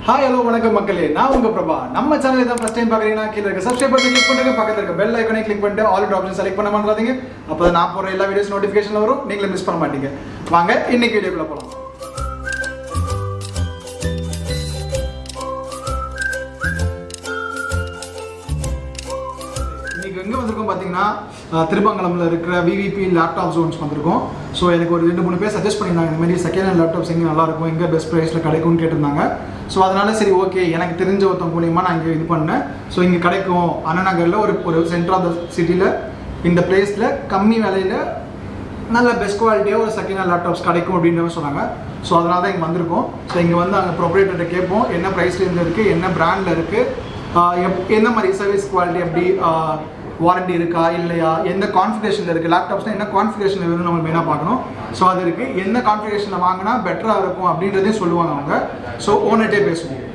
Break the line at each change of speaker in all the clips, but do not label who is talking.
Hi hello வணக்கம் மக்களே, நான் உங்க பிரபா. நம்ம சேனலை தான் ஃபர்ஸ்ட் டைம் பார்க்குறீங்கன்னா கீழே இருக்க சப்ஸ்கிரைப் பட்டன் கிளிக் பண்ணுங்க, பக்கத்தில் இருக்க பெல் ஐக்கனை கிளிக் பண்ணிட்டு ஆல் ஆப்ஷன் செலக்ட் பண்ண மறந்துடாதீங்க. அப்போ நான் போடுற எல்லா வீடியோஸ் நோட்டிஃபிகேஷன் வரும், நீங்களே மிஸ் பண்ண மாட்டீங்க. வாங்க இன்னைக்கு வீடியோக்குள்ள போகலாம். எங்கே வந்திருக்கோம் பார்த்தீங்கன்னா திருமங்கலம்ல இருக்கிற விவிபி லேப்டாப் ஜோன்ஸ் வந்திருக்கோம். ஸோ எனக்கு ஒரு 2-3 பேர் சஜஸ்ட் பண்ணியிருந்தாங்க, இந்த மாதிரி செகண்ட் ஹேண்ட் லேப்டாப்ஸ் எங்கே நல்லாயிருக்கும், எங்கே பெஸ்ட் ப்ரைஸில் கிடைக்கும்னு கேட்டிருந்தாங்க. ஸோ அதனால சரி ஓகே, எனக்கு தெரிஞ்ச ஒருத்தவங்க மூலியமாக நான் இங்கே இது பண்ணேன். ஸோ இங்கே கிடைக்கும் அண்ணா நகரில் ஒரு சென்டர் ஆஃப் த சிட்டியில் இந்த பிளேஸில் கம்மி விலையில் நல்ல பெஸ்ட் குவாலிட்டியாக ஒரு செகண்ட் ஹேண்ட் லேப்டாப்ஸ் கிடைக்கும் அப்படின்ற சொன்னாங்க. ஸோ அதனால தான் இங்கே வந்திருக்கோம். ஸோ இங்கே வந்து அங்கே ப்ரொப்ரேட்டர்கிட்ட கேட்போம் என்ன ப்ரைஸ்லேருந்து இருக்குது, என்ன பிராண்டில் இருக்குது, என்ன மாதிரி சர்வீஸ் குவாலிட்டி, அப்படி வாரண்டி இருக்கா இல்லையா, எந்த கான்ஃபிகரேஷனில் இருக்குது, லேப்டாப்ஸ்னால் என்ன கான்ஃபிகரேஷனில் இருக்குன்னு நம்ம மெயினாக பார்க்கணும். ஸோ அது இருக்குது, எந்த கான்ஃபிகரேஷனில் வாங்கினா பெட்டராக இருக்கும் அப்படின்றதையும் சொல்லுவாங்க அவங்க. ஸோ ஓனர்ட்டே பேசுவோம்.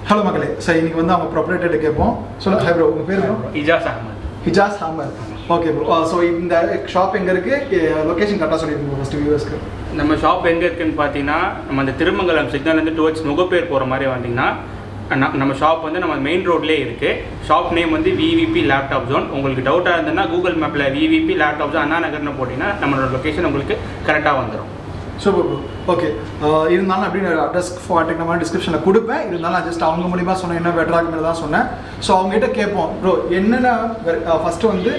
ஹலோ மக்களே, சார் இன்னைக்கு வந்து அவங்க ப்ரொப்ரேட்டர்கிட்ட கேட்போம். சொல்லுங்கள். ஹை ப்ரோ, உங்கள் பேர் bro? Hijas Ahmed. Okay bro. So இந்த ஷாப் எங்கே இருக்குது, லொக்கேஷன் கரெக்டாக சொல்லியிருக்கோம் ஃபஸ்ட்டு வியூவர்ஸ்க்கு.
நம்ம ஷாப் எங்கே இருக்குதுன்னு பார்த்தீங்கன்னா, நம்ம அந்த திருமங்கலம் சிக்னல்லேருந்து டுவர்ட்ஸ் முகப்பேர் போகிற மாதிரி வந்தீங்கன்னா நம்ம ஷாப் வந்து நம்ம மெயின் ரோட்லேயே இருக்குது. ஷாப் நேம் வந்து விவிபி லேப்டாப் ஜோன். உங்களுக்கு டவுட்டாக இருந்ததுன்னா கூகுள் மேப்பில் விவிபி லேப்டாப் ஜோன் அண்ணா நகர்னு போட்டிங்கன்னா நம்மளோட லொக்கேஷன் உங்களுக்கு கரெக்டாக வந்துடும்.
Super bro. ஓகே, இருந்தாலும் அப்படின்னு அட்ரஸ் கான்டாக்ட் நம்பர் டிஸ்கிரிப்ஷனில் கொடுப்பேன். இருந்தாலும் நான் ஜஸ்ட் அவங்க மூலிமா சொன்னேன், என்ன பெட்டராக தான் சொன்னேன். ஸோ அவங்ககிட்ட கேட்போம் ப்ரோ என்னென்ன ஃபஸ்ட்டு வந்து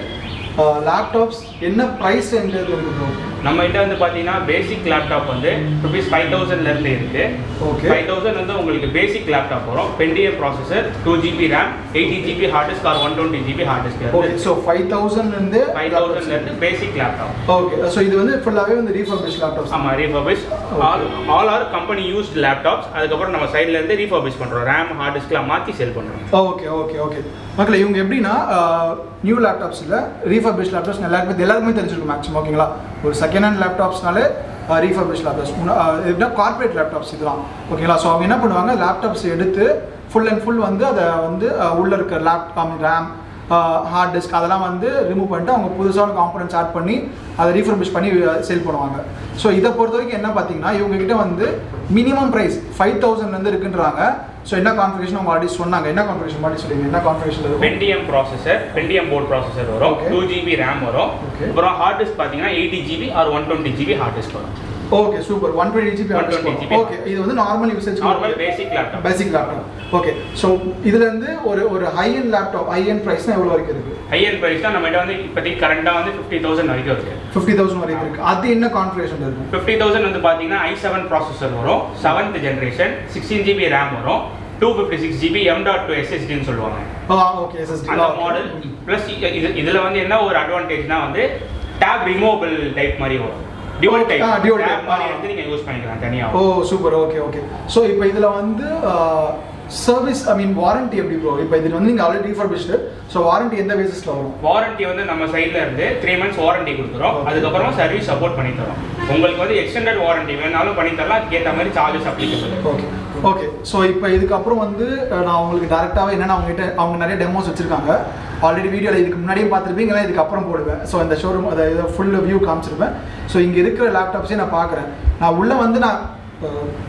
லேப்டாப்ஸ் என்ன ப்ரைஸ் ரேஞ்சில் இருக்குது ப்ரோ?
நம்மகிட்ட வந்து பார்த்தீங்கன்னா பேசிக் லேப்டாப் வந்து ருபீஸ் 5000 இருக்கு.
ஓகே,
5000 வந்து உங்களுக்கு பேசிக் லேப்டாப் வரும். Pentium processor, 2GB RAM, 80GB hard disk or 120GB hard disk.
Okay, so 5000
basic laptop.
Okay, so இது வந்து ஃபுல்லாகவே வந்து ரீஃபர்பிஷ் லேப்டாப்ஸ்.
ஆமாம், refurbish. All are company used laptops. அதுக்கப்புறம் நம்ம சைடில் இருந்து ரீஃபர்பிஷ் பண்ணுறோம். ரேம் ஹார்ட் டிஸ்க்லாம் மாற்றி சேல் பண்ணுறோம்.
ஓகே ஓகே ஓகே மக்களே, இவங்க எப்படின்னா நியூ லேப்டாப்ஸில் ரீஃபர்பிஷ் லேப்டாப்ஸ் எல்லாருக்குமே தெரிஞ்சிருக்கும் மேக்ஸிமம். ஓகேங்களா, ஒரு செகண்ட் ஹேண்ட் லேப்டாப்ஸ்னாலே ரீஃபர்பிஷ் லேப்டாப்ஸ் எப்படின்னா கார்பரேட் லேப்டாப்ஸ் இதெல்லாம். ஓகேங்களா, ஸோ அவங்க என்ன பண்ணுவாங்க, லேப்டாப்ஸ் எடுத்து ஃபுல் அண்ட் ஃபுல் வந்து அதை வந்து உள்ளே இருக்கிற லேப்டாப் ரேம் ஹார்ட் டிஸ்க் அதெல்லாம் வந்து ரிமூவ் பண்ணிட்டு அவங்க புதுசான காம்பனன்ட்ஸ் ஆட் பண்ணி அதை ரீஃபர்பிஷ் பண்ணி சேல் பண்ணுவாங்க. ஸோ இதை பொறுத்த வரைக்கும் என்ன பார்த்தீங்கன்னா, இவங்ககிட்ட வந்து மினிமம் ப்ரைஸ் 5000 இருக்குன்றாங்க. ஸோ என்ன கான்ஃபிகரேஷன் அவங்க ஆல்ரெடி சொன்னாங்க. என்ன கான்ஃபிகரேஷன் மாதிரி சொல்லுங்க, என்ன கான்ஃபிகரேஷன் இருக்கும்?
Pentium processor, Pentium four processor வரும். 2GB RAM வரும். அப்புறம் ஹார்ட் டிஸ்க் பார்த்தீங்கன்னா 80GB or 120GB hard disk வரும்.
Okay, super. 120GB hard disk. Okay, இது வந்து normal usage,
normal basic laptop.
Okay, so இதுல இருந்து ஒரு high end laptop high end பிரைஸ்னா எவ்வளவு வரைக்கும் இருக்கு?
ஹை எண்ட் பிரைஸ் தான் நம்மகிட்ட வந்து இப்போதைக்கு கரண்டாக வந்து 50,000 வரைக்கும் இருக்கு.
50,000 வரைக்கும் இருக்கு. அது என்ன கான்ஃபிகரேஷன் இருக்கு?
50,000 வந்து பார்த்தீங்கன்னா i7 ப்ராசஸர் வரும், 7th ஜெனரேஷன், 16GB RAM வரும், 256GB M.2 SSDன்னு சொல்லுவாங்க.
ஓகே, SSD
அந்த மாடல். ப்ளஸ் இதுல வந்து என்ன ஒரு அட்வான்டேஜ்னா வந்து டேப் ரிமூவபிள் டைப் மாதிரி வரும். டியூவல் டைப் மாதிரி எடுத்து நீங்க யூஸ் பண்ணிக்கலாம் தனியா.
ஓ சூப்பர். ஓகே ஓகே, ஸோ இப்போ இதுல வந்து சர்வீஸ் வாரண்டி எப்படி ப்ரோ? இப்போ இது வந்து நீங்க ஆல்ரெடி ரீஃபர்பிஷ்டு, ஸோ வாரண்டி எந்த பேசிஸ்ல வரும்?
வாரண்டி வந்து நம்ம சைட்ல இருந்து 3 months வாரண்டி கொடுத்துறோம். அதுக்கப்புறமா சர்வீஸ் சப்போர்ட் பண்ணி தரோம். உங்களுக்கு வந்து எக்ஸ்டெண்டட் வாரண்டி வேணாலும் பண்ணி தரலாம். அதுக்கேற்ற மாதிரி charges applicable.
Okay okay, so இப்போ இதுக்கப்புறம் வந்து நான் உங்களுக்கு டேரெக்டாகவே என்னென்னா அவங்க நிறைய டெமோஸ் வச்சுருக்காங்க. ஆல்ரெடி வீடியோவில் இதுக்கு முன்னாடியே பார்த்துருப்பீங்களா, இதுக்கப்புறம் போடுவேன். ஸோ இந்த ஷோரூம் அதை ஃபுல் வியூ காமிச்சிருப்பேன். ஸோ இங்கே இருக்கிற லேப்டாப்ஸே நான் பார்க்குறேன். நான் உள்ளே வந்து நான்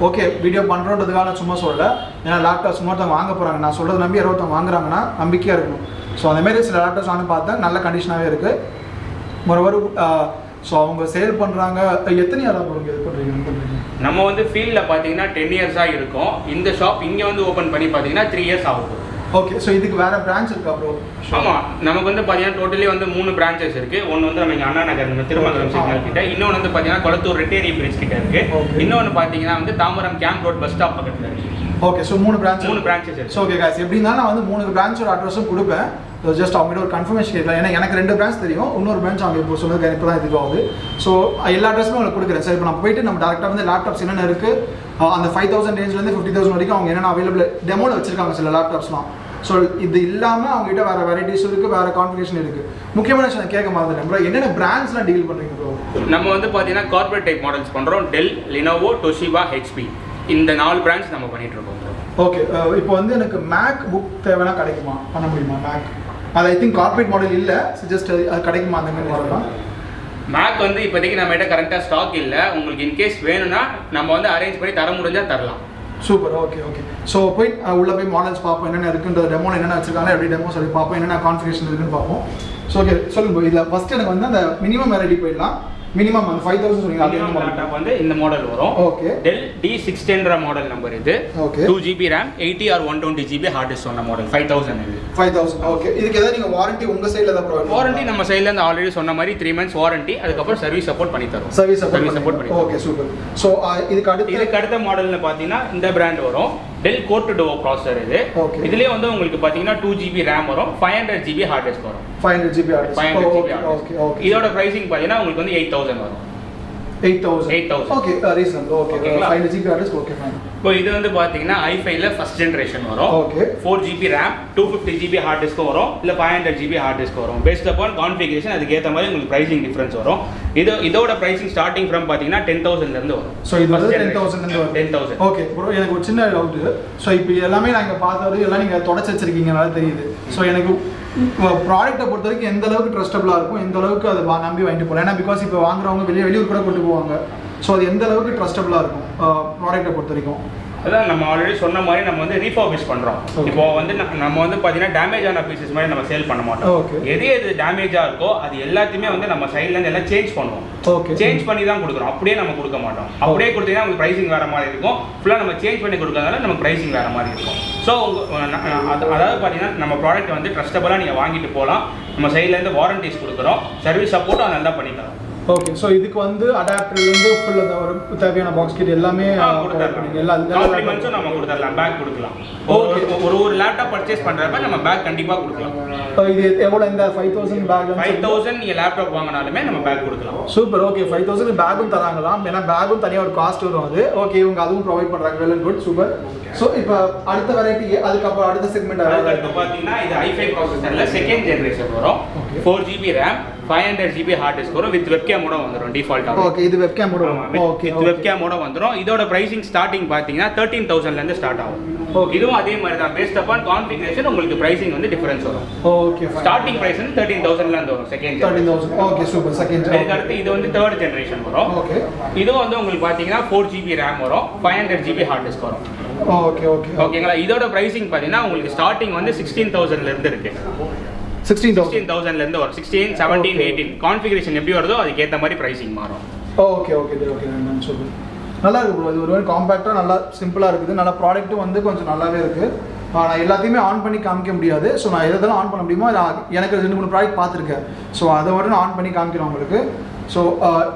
ஓகே வீடியோ பண்ணுறோன்றதுக்காக நான் சும்மா சொல்லலை. ஏன்னா லேப்டாப்ஸ் ஒருத்தவங்க வாங்க போகிறாங்க, நான் சொல்கிறத நம்பி 60 வாங்குறாங்கன்னா நம்பிக்கையாக இருக்கணும். ஸோ அந்தமாரி சில லேப்டாப்ஸ் வாங்கி பார்த்தேன், நல்ல கண்டிஷனாகவே இருக்குது. ஒரு ஸோ அவங்க சேல் பண்ணுறாங்க. எத்தனை இயராக போகிறீங்க இது பண்ணுறீங்க?
நம்ம வந்து ஃபீல்டில் பார்த்தீங்கன்னா 10 yearsஸாக இருக்கும். இந்த ஷாப் இங்கே வந்து ஓப்பன் பண்ணி பார்த்தீங்கன்னா 3 years ஆகும்.
ஓகே, ஸோ இதுக்கு வேறு பிரான்ச் இருக்கா ப்ரோ?
ஆமாம், நமக்கு வந்து பார்த்தீங்கன்னா டோட்டலி வந்து 3 branches இருக்குது. ஒன்று வந்து நம்ம இங்கே அண்ணா நகர் திருமங்கலம் சிக்னல் கிட்ட, இன்னொன்று வந்து பார்த்தீங்கன்னா கொளத்தூர் ரெட்டேரி பிரிட்ஜ் கிட்ட இருக்குது, இன்னொன்று பார்த்தீங்கன்னா வந்து Tambaram camp road bus stop பக்கத்தில் இருக்குது.
ஓகே, ஸோ 3 branches
இருக்குது.
ஸோ ஓகே காய்ஸ், எப்படி இருந்தாலும் நான் வந்து 3 பிரான்ச்சோட அட்ரஸும் கொடுப்பேன். ஸோ ஜஸ்ட் அவங்ககிட்ட ஒரு கன்ஃபர்மேஷன் கேட்கலாம். ஏன்னா எனக்கு 2 பிரான்ச் தெரியும், இன்னொரு பிரான்ச் அவங்க இப்போ சொன்னது இப்போ தான் இதுக்கு ஆகுது. ஸோ எல்லா அட்ரஸுமே உங்களுக்கு கொடுக்குறேன். சார் இப்போ நம்ம போயிட்டு நம்ம டேரெக்டாக வந்து லேப்டாப்ஸ் என்னென்ன இருக்குது, அந்த 5000 ரேஞ்சிலேருந்து 50,000 வரைக்கும் அவங்க என்னென்ன அவைலபிள் டெமோவில் வச்சிருக்காங்க சில லேப்டாப்ஸ்லாம். ஸோ இது இல்லாமல் அவங்ககிட்ட வேறு வெரைட்டிஸ் இருக்குது, வேறு கான்ஃபிகரேஷன் இருக்குது. முக்கியமான விஷயம் கேட்க மாதிரி ப்ரோ, என்னென்ன பிராண்ட்ஸ்லாம் டீல் பண்ணுறீங்க ப்ரோ?
நம்ம வந்து பார்த்தீங்கன்னா கார்பரேட் டைப் மாடல்ஸ் பண்ணுறோம். டெல், லினோவோ, டொஷிபா, HP இந்த 4 பிராண்ட்ஸ் நம்ம பண்ணிட்டு இருக்கோம்.
ஓகே, இப்போ வந்து எனக்கு மேக் புக் தேவைன்னா கிடைக்குமா, பண்ண முடியுமா? மேக் அது ஐ திங்க் கார்பரேட் மாடல் இல்லை, ஜஸ்ட் அது கிடைக்குமா அந்த மாதிரி மாடல் தான்?
மேக் வந்து இப்போதைக்கு நம்மகிட்ட கரெக்டாக ஸ்டாக் இல்லை. உங்களுக்கு இன்கேஸ் வேணும்னா நம்ம வந்து அரேஞ்ச் பண்ணி தர முடிஞ்சால் தரலாம்.
சூப்பர். ஓகே ஓகே, ஸோ போய் உள்ளே போய் மாடல்ஸ் பார்ப்போம், என்னென்ன இருக்குன்ற டெமோவில் என்னென்ன வச்சிருக்காங்க, எப்படி டெமோ சொல்லி பார்ப்போம், என்னென்ன கான்ஃபிகரேஷன் இருக்குன்னு பார்ப்போம். ஸோ ஓகே சொல்லுங்கள், இதில் ஃபஸ்ட்டு எனக்கு வந்து அந்த மினிமம் வெரைட்டி போயிடலாம். மினிமம் அந்த 5000 சொன்னீங்க, அது என்ன
லேப்டாப் வந்து இந்த மாடல் வரும்.
Okay,
Dell D610 model number இது.
Okay,
2GB RAM, 80 or 120GB hard disk சொன்ன மாடல். 5000 இது.
5000. ஓகே, இதுக்கு ஏதாவது நீங்கள் வாரண்டி உங்கள் சைடில் தான் ப்ரொவைட்?
வாரண்டி நம்ம சைடில் இருந்து ஆல்ரெடி சொன்ன மாதிரி 3 months வாரண்டி, அதுக்கப்புறம் சர்வீஸ் சப்போர்ட் பண்ணி தரோம்.
சர்வீஸ் சப்போர்ட் பண்ணி. Okay super. ஸோ இதுக்கு
அடுத்த மாடல்னு பார்த்தீங்கன்னா இந்த பிராண்ட் வரும். டெல் கோர்ட் டோ ப்ராசஸர் இது. இதுலேயே வந்து உங்களுக்கு பார்த்தீங்கன்னா 2GB RAM வரும், 500GB ஹார்ட் டிஸ்க் வரும்.
500GB heart disk.
Okay okay, இதோட பிரைசிங் பார்த்தீங்கன்னா உங்களுக்கு வந்து 8000 வரும்.
8000. Okay, reasonable. Okay, 500GB heart disk. Okay fine.
இப்போ இது வந்து பார்த்தீங்கன்னா i5ல ஃபர்ஸ்ட் ஜெனரேஷன் வரும்.
Okay,
4GB RAM, 250GB heart disk வரும், இல்லை 500GB ஹார்ட் டிஸ்க் வரும். பேஸ்ட் அப்பான் கான்ஃபிகரேஷன் அதுக்கு ஏற்ற மாதிரி உங்களுக்கு பிரைசிங் டிஃபரன்ஸ் வரும். இதோட பிரைசிங் ஸ்டார்டிங் ஃப்ரம் பார்த்தீங்கன்னா 10,000 இருந்து வரும்.
ஸோ இது வந்து 10,000 இருந்து வரும்.
10,000.
ஓகே ப்ரோ, எனக்கு ஒரு சின்ன டவுட். ஸோ இப்போ எல்லாமே நாங்கள் பார்த்தது எல்லாம் நீங்கள் தொடச்சி வச்சிருக்கீங்கனால தெரியுது. ஸோ எனக்கு ப்ராடக்ட்டை பொறுத்த வரைக்கும் எந்த அளவுக்கு ட்ரஸ்டபுளாக இருக்கும், எந்த அளவுக்கு அதை நம்பி வாங்கிட்டு போகலாம். ஏன்னா பிகாஸ் இப்போ வாங்குறவங்க வெளியூர் கூட கொண்டு போவாங்க. ஸோ அது எந்த அளவுக்கு ட்ரஸ்டபுளாக இருக்கும் ப்ராடக்ட்டை பொறுத்த வரைக்கும்?
அதான் நம்ம ஆல்ரெடி சொன்ன மாதிரி நம்ம வந்து ரீஃபர்பிஷ் பண்ணுறோம். இப்போ வந்து நம்ம வந்து பார்த்தீங்கன்னா டேமேஜ் ஆன பீசஸ் மாதிரி நம்ம சேல் பண்ண மாட்டோம். எது டேமேஜாக இருக்கோ அது எல்லாத்தையுமே வந்து நம்ம சைட்லேருந்து எல்லாம் சேஞ்ச் பண்ணுவோம். சேஞ்ச் பண்ணி தான் கொடுக்குறோம், அப்படியே நம்ம கொடுக்க மாட்டோம். அப்படியே கொடுத்தீங்கன்னா உங்களுக்கு ப்ரைஸிங் வேறு மாதிரி இருக்கும். ஃபுல்லாக நம்ம சேஞ்ச் பண்ணி கொடுக்கறதுனால நம்ம ப்ரைஸிங் வேறு மாதிரி இருக்கும். ஸோ அதாவது பார்த்தீங்கன்னா நம்ம ப்ராடக்ட் வந்து ட்ரஸ்டபுளாக நீங்கள் வாங்கிட்டு போகலாம். நம்ம சைட்லேருந்து வாரண்டிஸ் கொடுக்குறோம், சர்வீஸ் சப்போர்ட்டும் நல்லா பண்ணித்தரோம்.
ஓகே, ஸோ இதுக்கு வந்து அடாப்டர்லேருந்து ஃபுல் அந்த ஒரு தேவையான பாக்ஸ் கிட் எல்லாமே
கொடுத்துருக்கோம். எல்லா காம்ப்ளிமெண்ட்ஸும் நம்ம கொடுத்துடலாம், பேக் கொடுக்கலாம். ஒரு லேப்டாப் பர்ச்சேஸ் பண்ணுறப்ப நம்ம பேக் கண்டிப்பாக கொடுக்கலாம்.
இது எவ்வளோ இந்த 5000 பேக்
5000 நீங்கள் லேப்டாப் வாங்கினாலுமே நம்ம பேக் கொடுக்கலாம்.
சூப்பர். ஓகே, 5000 பேக்கும் தராங்களாம். ஏன்னா பேக்கும் தனியாக ஒரு காஸ்ட் வரும். அது ஓகே, இவங்க அதுவும் ப்ரொவைட் பண்ணுறாங்க. Well and good, super. So இப்போ அடுத்த வெரைட்டி, அதுக்கப்புறம் அடுத்த செக்மெண்ட்
அடுத்து பார்த்தீங்கன்னா இது i5 ப்ராசஸரில் செகண்ட் ஜென்ரேஷன் வரும். 4GB RAM 500GB heart disk வரும். வித் வெப்கேமோட வந்துடும் டிஃபால்ட்டாக.
ஓகே, இது வெப்கேமோட வரும். ஓகே,
வித் வெப்கேமோட வந்துடும். இதோட பிரைசிங் ஸ்டார்டிங் பார்த்தீங்கன்னா 13000லேருந்து ஸ்டார்ட் ஆகும். இதுவும் அதே மாதிரி தான். பேஸ்ட் அப்பான் கான்ஃபிகரேஷன் உங்களுக்கு பிரைசிங் வந்து டிஃபரன்ஸ் வரும்.
ஓகே,
ஸ்டார்டிங் பிரைஸ் வந்து 13000லேருந்து வரும். செகண்ட்
13000. Okay, super. செகண்ட்
அடுத்து இது வந்து தேர்ட் ஜென்ரேஷன் வரும்.
ஓகே,
இதுவும் வந்து உங்களுக்கு பார்த்தீங்கன்னா 4GB RAM வரும், 500GB ஹார்ட் டிஸ்க் வரும்.
ஓகே ஓகே
ஓகேங்களா. இதோட பிரைசிங் பார்த்தீங்கன்னா உங்களுக்கு ஸ்டார்டிங் வந்து 16000லேருந்து இருக்கு. 16000லேருந்து வரும். 16, 17, 18 கான்ஃபிகரேஷன் எப்படி வருதோ அதுக்கேற்ற மாதிரி பிரைசிங் மாறும்.
ஓகே ஓகே ஓகே, நான் சொல்லுங்கள். நல்லா இருக்குது ப்ரோ. இது ஒரு காம்பேக்டாக நல்லா சிம்பிளாக இருக்குது. நல்லா ப்ராடக்ட்டும் வந்து கொஞ்சம் நல்லாவே இருக்குது. நான் எல்லாத்தையுமே ஆன் பண்ணி காமிக்க முடியாது. ஸோ நான் எதெல்லாம் ஆன் பண்ண முடியுமோ எனக்கு 2-3 ப்ராடக்ட் பார்த்துருக்கேன். ஸோ அதை மட்டும் நான் ஆன் பண்ணி காமிக்கிறேன் உங்களுக்கு. ஸோ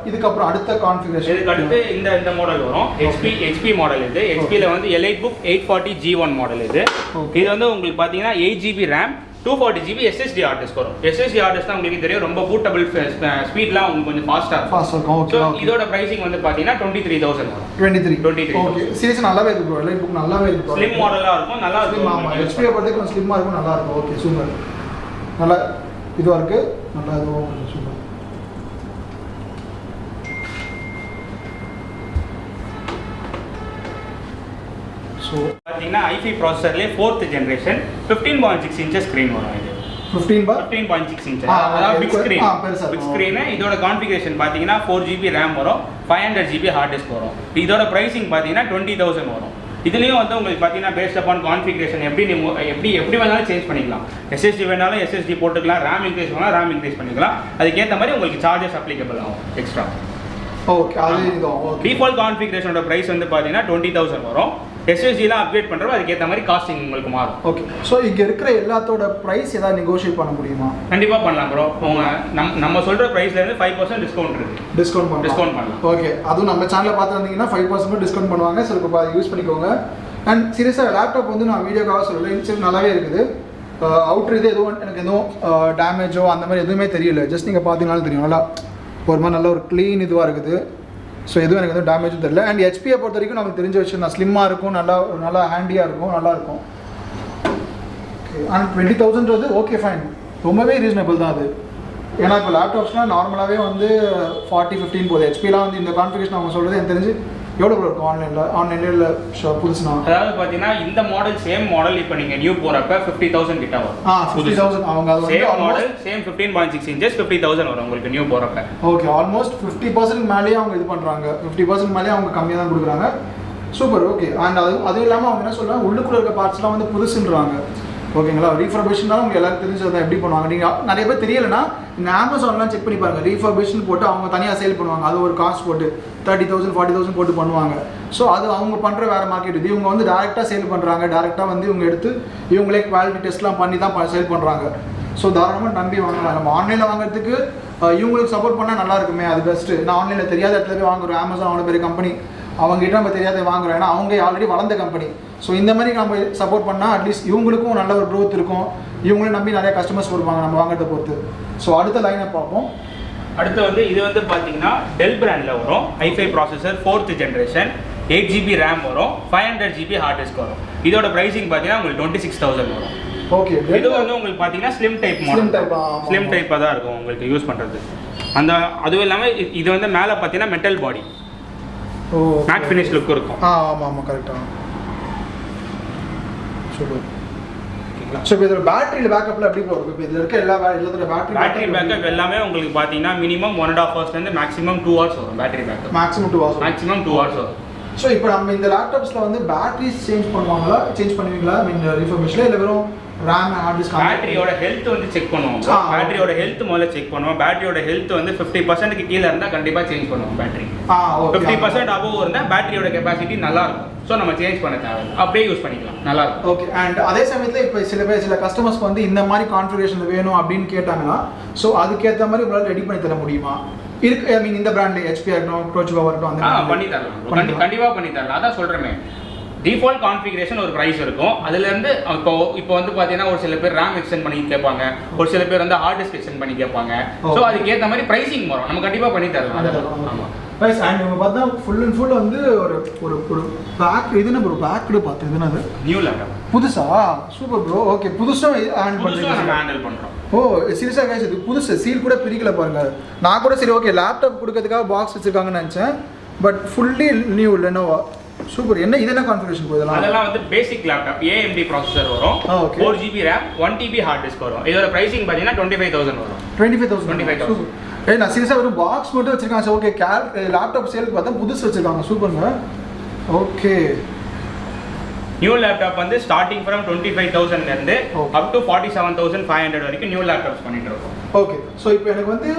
இதுக்கப்புறம் அடுத்த கான்ஃபிகரேஷன்,
இதுக்கு அடுத்து இந்த மாடல் வரும். ஹெச்பி மாடல் இது. ஹெச்பியில் வந்து எலைட்புக் 840G1 மாடல் இது. இது வந்து உங்களுக்கு பார்த்தீங்கன்னா 8GB RAM 240GB SSD heart disk வரும். SSD ஹார்ட் டிஸ்க் தான் உங்களுக்கு தெரியும், ரொம்ப பூட்டபிள், ஸ்பீட்லாம் உங்களுக்கு கொஞ்சம் ஃபாஸ்ட்டாக இருக்கும். ஓகே, இதோட பிரைசிங் வந்து பார்த்தீங்கன்னா 23000 வரும். 23. ஓகே,
சீரியஸ் நல்லாவே இருக்கு ப்ரோ. எலைட் புக் நல்லாவே இருக்கு.
ஸ்லிம் மாடலாக இருக்கும், நல்லா இருக்கும்.
ஆமாம், ஹெச்பி பொறுத்தவரைக்கும் கொஞ்சம் ஸ்லிம்மாக இருக்கும், நல்லா இருக்கும். Okay, super. நல்லா இதுவாக இருக்குது, நல்லா இதுவும் சூப்பர். ஸோ
பார்த்தீங்கன்னா i5 ப்ராசஸர்லேயே 4th generation 15.6 inches screen வரும். இது 15.6 இன்ச்சஸ், அதாவது பிக் ஸ்க்ரீன். Big screen. இதோட கான்ஃபிகரேஷன் பார்த்தீங்கன்னா 4GB RAM வரும், 500GB ஹார்ட் டிஸ்க் வரும். இதோட ப்ரைசிங் பார்த்தீங்கன்னா 20000 வரும். இதுலேயும் வந்து உங்களுக்கு பார்த்தீங்கன்னா பேஸ்ட் அப்பான் கான்ஃபிகரேஷன் எப்படி வேணாலும் சேஞ்ச் பண்ணிக்கலாம். SSD வேணாலும் SSD போட்டுக்கலாம், RAM இன்க்ரீஸ் வேணாலும் RAM இன்க்ரீஸ் பண்ணிக்கலாம். அதுக்கேற்ற மாதிரி உங்களுக்கு சார்ஜஸ் அப்ளிகபிள் ஆகும் எக்ஸ்ட்ரா.
ஓகே, அது
டிஃபால்ட் கான்ஃபிகரேஷனோட ப்ரைஸ் வந்து பார்த்தீங்கன்னா 20000 வரும். SSDலாம் அப்கிரேட் பண்ணுறோம், அதுக்கேற்ற மாதிரி காஸ்டிங் உங்களுக்கு மாறும்.
ஓகே, ஸோ இங்கே இருக்கிற எல்லாத்தோட ப்ரைஸ் ஏதாவது நெகோஷியேட் பண்ண முடியுமா?
கண்டிப்பாக பண்ணலாம் ப்ரோ. நம்ம சொல்கிற ப்ரைஸ்லேருந்து 5% டிஸ்கவுண்ட் இருக்குது. டிஸ்கவுண்ட் பண்ணலாம்.
ஓகே, அதுவும் நம்ம சேனலில் பார்த்து வந்தீங்கன்னா 5% டிஸ்கவுண்ட் பண்ணுவாங்க. ஸோ இப்போ யூஸ் பண்ணிக்கோங்க. அண்ட் சீரியஸாக லேப்டாப் வந்து நான் வீடியோக்காக சொல்லலை, இன்சைட் நல்லாவே இருக்குது. அவுட்ரு இது எதுவும் எனக்கு எதுவும் டேமேஜோ அந்த மாதிரி எதுவுமே தெரியல. ஜஸ்ட் நீங்கள் பார்த்தீங்கன்னாலும் தெரியும், நல்லா ஒரு மாதிரி நல்ல ஒரு க்ளீன் இதுவாக இருக்குது. ஸோ எதுவும் எனக்கு எதுவும் டேமேஜும் தெரியல. அண்ட் ஹெச்பியை பொறுத்த வரைக்கும் நமக்கு தெரிஞ்ச விஷயம் தான், ஸ்லிம்மாக இருக்கும், நல்லா ஹேண்டியாக இருக்கும், நல்லாயிருக்கும். ஓகே, அண்ட் 20000ன்றது ஓகே ஃபைன், ரொம்பவே ரீசனபிள் தான் அது. ஏன்னா இப்போ லேப்டாப்ஸ்லாம் நார்மலாகவே வந்து 40-15 போகுது. ஹெச்பிலாம் வந்து இந்த கான்ஃபிகரேஷன் அவங்க சொல்கிறது எனக்கு தெரிஞ்சு எவ்வளோ இருக்கும் ஆன்லைனில் புதுசுனா?
அதாவது பார்த்தீங்கன்னா இந்த மாடல் சேம் மாடல் இப்போ நீங்கள் நியூ போகிறப்ப 50000 கிட்ட வரும்.
50000 அவங்க அது
சேம் மாடல் சேம் 15.6 இன்ச்சஸ் 50000 வரும் உங்களுக்கு நியூ போகிறப்ப.
ஓகே, ஆல்மோஸ்ட் 50% மேலேயே அவங்க இது பண்ணுறாங்க. 50% மேலேயே அவங்க கம்மியாக தான் கொடுக்குறாங்க. சூப்பர். ஓகே, அண்ட் அதுவும் இல்லாமல் அவங்க என்ன சொல்கிறாங்க, உள்ளுக்குள்ள இருக்க பார்ட்ஸ்லாம் வந்து புதுசுன்றாங்க. ஓகேங்களா, ரீஃபர்பிஷன் தான் உங்களுக்கு எல்லாரும் தெரிஞ்சது தான் எப்படி பண்ணுவாங்க. நீங்கள் நிறைய பேர் தெரியலைன்னா இந்த அமேசான்லாம் செக் பண்ணி பாருங்கள். ரீஃபர்பிஷன் போட்டு அவங்க தனியாக சேல் பண்ணுவாங்க. அது ஒரு காஸ்ட் போட்டு 30,000 40,000 போட்டு பண்ணுவாங்க. ஸோ அது அவங்க பண்ணுற வேறு மார்க்கெட். இது இவங்க வந்து டேரெக்டாக சேல் பண்ணுறாங்க. டேரெக்டாக வந்து இவங்க எடுத்து இவங்களே குவாலிட்டி டெஸ்ட்லாம் பண்ணி தான் சேல் பண்ணுறாங்க. ஸோ தாராளமாக நம்பி வாங்கலாம். நம்ம ஆன்லைனில் வாங்குறதுக்கு இவங்களுக்கு சப்போர்ட் பண்ணால் நல்லா இருக்குமே, அது பெஸ்ட்டு. நான் ஆன்லைனில் தெரியாத இடத்துல போய் வாங்குறோம். அமேசான் அவ்வளோ பெரிய கம்பெனி, அவங்ககிட்ட நம்ம தெரியாத வாங்குறோம். ஏன்னா அவங்க ஆல்ரெடி வளர்ந்த கம்பெனி. ஸோ இந்த மாதிரி நம்ம சப்போர்ட் பண்ணால் அட்லீஸ்ட் இவங்களுக்கும் நல்ல ஒரு க்ரோத் இருக்கும். இவங்களையும் நம்பி நிறைய கஸ்டமர்ஸ் வருவாங்க நம்ம வாங்குறத பொறுத்து. ஸோ அடுத்த லைனை பார்ப்போம்.
அடுத்து வந்து இது வந்து பார்த்தீங்கன்னா டெல் பிராண்டில் வரும். i5 processor 4th generation 8GB RAM வரும், 500GB ஹார்ட் டிஸ்க் வரும். இதோட ப்ரைசிங் பார்த்தீங்கன்னா உங்களுக்கு 26000 வரும்.
ஓகே,
இது வந்து உங்களுக்கு பார்த்தீங்கன்னா ஸ்லிம் டைப் மாடல். ஸ்லிம் டைப்பாக தான் இருக்கும் உங்களுக்கு யூஸ் பண்ணுறது. அதுவும் இல்லாமல் இது வந்து மேலே பார்த்தீங்கன்னா metal body, matte finish look இருக்கும்.
ஆமாம், கரெக்டாக. சூப்பர். ஸோ இப்போ இதில் பேட்டரியில் பேக்கப்பில் எப்படி போகும்? இப்போ இதில் இருக்க எல்லாத்தோட பேட்டரி
பேக்கப் எல்லாமே உங்களுக்கு பார்த்தீங்கன்னா மினிமம் 1.5 ஹவர்ஸ்லேருந்து மேக்ஸிமம் 2 ஹவர்ஸ் வரும். பேட்டரி பேக்கப் மேக்ஸிமம் 2 ஹவர்ஸ் வரும்.
ஸோ இப்போ நம்ம இந்த லேப்டாப்ஸில் வந்து பேட்டரிஸ் சேஞ்ச் பண்ணுவாங்களா, சேஞ்ச் பண்ணுவீங்களா மீன் ரீஃபர்பிஷ்ல, இல்லை வெறும் ரேம் ஹார்ட் டிஸ்க்?
பேட்டரியோட ஹெல்த் வந்து செக் பண்ணுவோம். பேட்டரியோட ஹெல்த் முதல்ல செக் பண்ணுவோம். பேட்டரியோட ஹெல்த் வந்து 50% கீழே இருந்தால் கண்டிப்பாக சேஞ்ச் பண்ணுவோம் பேட்டரி. 50% அபோவ் இருந்தால் பேட்டரியோட கெப்பாசிட்டி நல்லா இருக்கும். ஸோ நம்ம சேஞ்ச் பண்ண தேவையில்லை, அப்படியே யூஸ் பண்ணிக்கலாம், நல்லா இருக்கும்.
ஓகே. அண்ட் அதே சமயத்தில் இப்போ சில கஸ்டமர்ஸ்க்கு வந்து இந்த மாதிரி கான்ஃபிகரேஷன் வேணும் அப்படின்னு கேட்டாங்கன்னா, ஸோ அதுக்கேற்ற மாதிரி உங்களால் ரெடி பண்ணி தர முடியுமா? இருக்கு, ஐ மீன் இந்த பிராண்ட்ல ஹெச்பி ஆகட்டும், டோஷிபா ஆகட்டும், அந்த
பண்ணி தரலாம், கண்டிப்பாக பண்ணி தரலாம். அதான் சொல்கிறேன், டிஃபால்ட் கான்ஃபிகரேஷன் ஒரு ப்ரைஸ் இருக்கும். அதுலேருந்து இப்போ வந்து பார்த்தீங்கன்னா ஒரு சில பேர் ரேம் எக்ஸ்டெண்ட் பண்ணி கேட்பாங்க, ஒரு சில பேர் வந்து ஹார்ட் டிஸ்க் எக்ஸ்டெண்ட் பண்ணி கேட்பாங்க. ஸோ அதுக்கேற்ற மாதிரி ப்ரைசிங் வரும், நம்ம கண்டிப்பாக பண்ணி தரலாம். ஆமாம்.
ப்ரைஸ் அண்ட் இவங்க பார்த்தா ஃபுல் அண்ட் ஃபுல் வந்து ஒரு ஒரு ஒரு பேக் இது நம்ம ஒரு பேக்கடு பார்த்தேன். இதுனா அது
நியூ லேப்டாப்
புதுசா? Super bro. ஓகே, புதுசாக
ஹேண்டில் பண்ணுறோம்.
ஓ சீரியஸாக கைஸ், இது புதுசு, சீல் கூட பிரிக்கல பாருங்க. நான் கூட சரி ஓகே லேப்டாப் கொடுக்கறதுக்காக பாக்ஸ் வச்சிருக்காங்கன்னு நினச்சேன், but fully new Lenovo. Super. என்ன இது என்ன கான்ஃபிகரேஷன் போகுது?
அதெல்லாம் வந்து பேசிக் லேப்டாப், AMD ப்ராசஸர் வரும், 4GB RAM, 1TB heart disk வரும். இதோட பிரைசிங் பார்த்தீங்கன்னா 25,000 வரும்.
25,000. நான் சீரியஸாக ஒரு பாக்ஸ் மட்டும் வச்சிருக்காங்க. சார் ஓகே, லேப்டாப் சேலுக்கு பார்த்தா புதுசு வச்சிருக்காங்க. சூப்பருங்க. ஓகே.
நியூ லேப்டாப் வந்து ஸ்டார்டிங் ஃப்ரம் 25,000 இருந்து அப் டு 47,500 வரைக்கும் நியூ லேப்டாப்ஸ் பண்ணிட்டு இருக்கோம்.
ஓகே. ஸோ இப்போ எனக்கு வந்து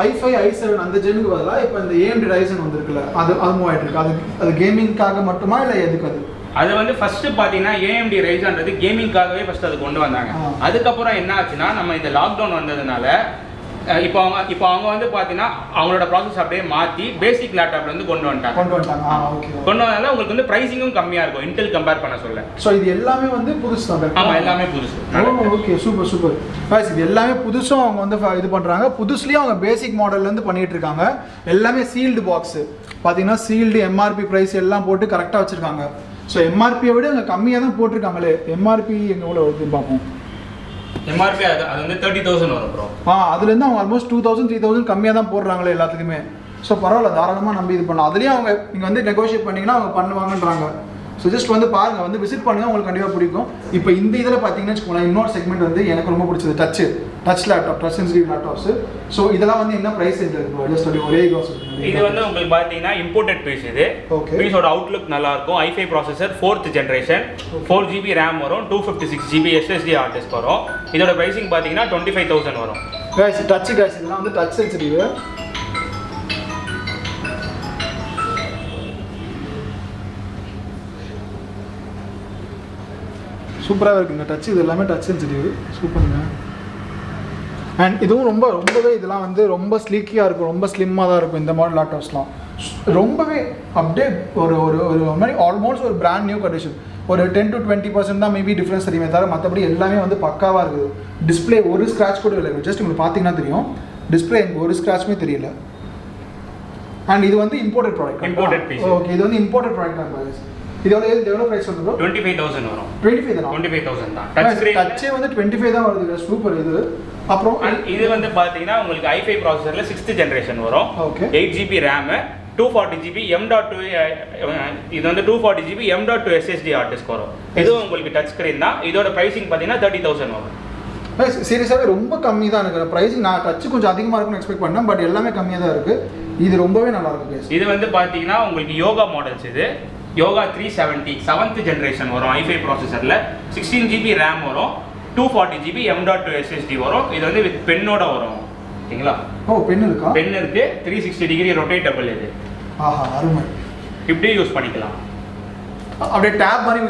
i5 i7 அந்த ஜெனுக்கு பதிலாக இப்போ இந்த AMD Ryzen வந்துருக்குல்ல, அது மூவ் ஆகிட்டு இருக்கு. அது கேமிங்காக மட்டுமா இல்லை எதுக்கு?
அது வந்து ஃபர்ஸ்ட் பார்த்தீங்கன்னா AMD Ryzenன்றது கேமிங்காகவே ஃபர்ஸ்ட் அது கொண்டு வந்தாங்க. அதுக்கப்புறம் என்ன ஆச்சுன்னா, நம்ம இந்த லாக்டவுன் வந்ததுனால இப்போ அவங்க வந்து பார்த்தீங்கன்னா அவங்களோட ப்ராசஸ் அப்படியே மாற்றி பேசிக் லேப்டாப்ல இருந்து கொண்டு வந்ததால உங்களுக்கு வந்து ப்ரைசிங்கும் கம்மியாக இருக்கும் இன்டெல் கம்பேர் பண்ண சொல்ல.
ஸோ இது எல்லாமே வந்து புதுசு தான்?
ஆமாம், எல்லாமே புதுசு.
Okay, super super. இது எல்லாமே புதுசும் அவங்க வந்து இது பண்ணுறாங்க. புதுசுலேயும் அவங்க பேசிக் மாடல்லேருந்து பண்ணிட்டு இருக்காங்க. எல்லாமே சீல்டு பாக்ஸு பார்த்தீங்கன்னா, சீல்டு MRP ப்ரைஸ் எல்லாம் போட்டு கரெக்டாக வச்சுருக்காங்க. ஸோ MRPயை விட அங்கே கம்மியாக தான் போட்டிருக்காங்களே. MRP எங்கே எவ்வளோ வருதுன்னு பார்ப்போம்.
MRP அது வந்து 30,000 வரும் ப்ரோ.
அதுலேருந்து அவங்க ஆல்மோஸ்ட் 2,000 3,000 கம்மியாக தான் போடுறாங்களே எல்லாத்துக்குமே. ஸோ பரவாயில்ல, தாராளமாக நம்பி இது பண்ணலாம். அதுலேயும் அவங்க நீங்கள் வந்து நெகோஷியேட் பண்ணிங்கன்னா அவங்க பண்ணுவாங்கன்றாங்க. ஸோ ஜஸ்ட் வந்து பாருங்கள், வந்து விசிட் பண்ணுங்கள், உங்களுக்கு கண்டிப்பாக பிடிக்கும். இப்போ இந்த இதில் பார்த்தீங்கன்னு வச்சுக்கோங்களேன், இன்னொரு செக்மெண்ட் வந்து எனக்கு ரொம்ப பிடிச்சது touch laptop, touch sensitive laptops. So இதெல்லாம் வந்து என்ன ப்ரைஸ் இருக்குது? ஜஸ்ட் ஒரே
இது வந்து உங்களுக்கு பார்த்தீங்கன்னா இம்போர்ட்டட் பீஸ். இது பீஸோட அவுட்லுக் நல்லா இருக்கும். i5 processor 4th generation, 4GB RAM வரும், 256GB SSD ஹார்ட் டிஸ்க் வரும். இதோட பிரைசிங் பார்த்தீங்கன்னா 25,000 வரும்.
டச் இதெல்லாம் வந்து டச் சென்சிட்டிவ். சூப்பராக இருக்குங்க டச். இது எல்லாமே டச் சென்சிட்டிவ். சூப்பருங்க. அண்ட் இதுவும் ரொம்பவே இதெல்லாம் வந்து ரொம்ப ஸ்லீக்கியாக இருக்கும், ரொம்ப ஸ்லிம்மாக தான் இருக்கும். இந்த மாடல் லேப்டாப்ஸ்லாம் ரொம்பவே அப்படியே ஒரு ஒரு மாதிரி ஆல்மோஸ்ட் ஒரு பிராண்ட் நியூ கண்டிஷன். ஒரு 10 to 20% தான் மேபி டிஃப்ரென்ஸ் தெரியுமே தவிர மற்றபடி எல்லாமே வந்து பக்காவாக இருக்குது. டிஸ்பிளே ஒரு ஸ்க்ராட்ச் கூட இல்லை. ஜஸ்ட் உங்களுக்கு பார்த்தீங்கன்னா தெரியும், டிஸ்பிளே எனக்கு ஒரு ஸ்க்ராட்சுமே தெரியல. அண்ட் இது வந்து இம்போர்ட்டட் ப்ராடக்ட். ஓகே, இது வந்து இம்போர்ட்டட் ப்ராடக்ட் தான். எவ்வளோ பிரைஸ் வருது?
25,000 வரும்.
25,000 தான். டச்சே வந்து 25 தான் வருது. சூப்பர். இது அப்புறம்
இது வந்து பார்த்தீங்கன்னா உங்களுக்கு i5 ப்ராசஸரில் 6th ஜென்ரேஷன் வரும். 8GB RAM, 240GB M.2 இது வந்து 240GB M.2 SSD heart disk வரும். இதுவும் உங்களுக்கு டச் ஸ்க்ரீன் தான். இதோட ப்ரைசிங் பார்த்தீங்கன்னா 30,000 வரும்.
சீரியஸாகவே ரொம்ப கம்மி தான் எனக்கு ப்ரைஸிங். நான் டச்சு கொஞ்சம் அதிகமாக இருக்குன்னு எக்ஸ்பெக்ட் பண்ணேன், பட் எல்லாமே கம்மியாக தான் இருக்குது. இது ரொம்பவே நல்லா இருக்கு. இது
வந்து பார்த்தீங்கன்னா உங்களுக்கு யோகா மாடல்ஸ். இது யோகா 370 7th ஜென்ரேஷன் வரும். i5 ப்ராசஸரில் 16GB RAM வரும், 240GB M.2 SSD வரும். இது வந்து வித் பென்னோட வரும். ஓகேங்களா?
பென் இருக்கா?
பென் இருக்கு. 360 டிகிரி ரொட்டேட்டபிள். இது
அருமை.
இப்படியே யூஸ் பண்ணிக்கலாம்.
அப்படியே டேப் மாதிரி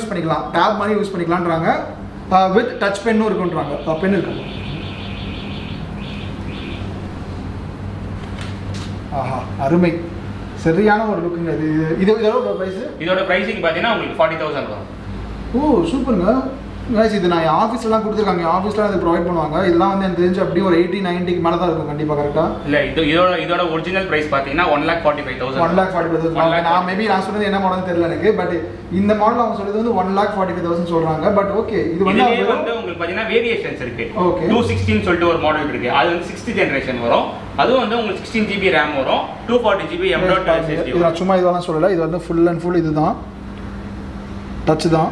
யூஸ் பண்ணிக்கலான்றாங்க. வித் டச் பென்னும் இருக்குன்றாங்க. பென் இருக்கு. அருமை. சரியான ஒரு லுக்குங்க. இதோட பிரைஸ்? இதோட
பிரைசிங் பார்த்தீங்கன்னா உங்களுக்கு 40,000 வரும்.
சூப்பருங்க. இது நான் என் ஆஃபீஸ்லாம் கொடுத்துருக்காங்க. என் ஆஃபீஸ்லாம் அதை ப்ரொவைட் பண்ணுவாங்க. இதெல்லாம் வந்து எனக்கு தெரிஞ்சு அப்படியே ஒரு 80-90க்கு மேலே தான் இருக்கும் கண்டிப்பாக. கரெக்டாக?
இல்லை, இதோட ஒரிஜினல் ப்ரைஸ் பார்த்தீங்கன்னா 1,45,000.
1,45,000. நான் சொன்னது என்ன மாடல் தெரியல எனக்கு. பட் இந்த மாடல் அவங்க சொல்றது வந்து 1,45,000 சொல்றாங்க. பட் ஓகே, இது வந்து
உங்களுக்கு பார்த்தீங்கன்னா வேரியேஷன்ஸ் இருக்கு. 216 சொல்லிட்டு ஒரு மாடல் இருக்கு. அது வந்து 6th ஜென்ரேஷன் வரும். அதுவும் வந்து உங்களுக்கு 16GB RAM வரும், 240GB M.2 SSD.
இது நான் சும்மா இதெல்லாம் சொல்லலை. இது வந்து ஃபுல் அண்ட் ஃபுல் இதுதான், டச் தான்.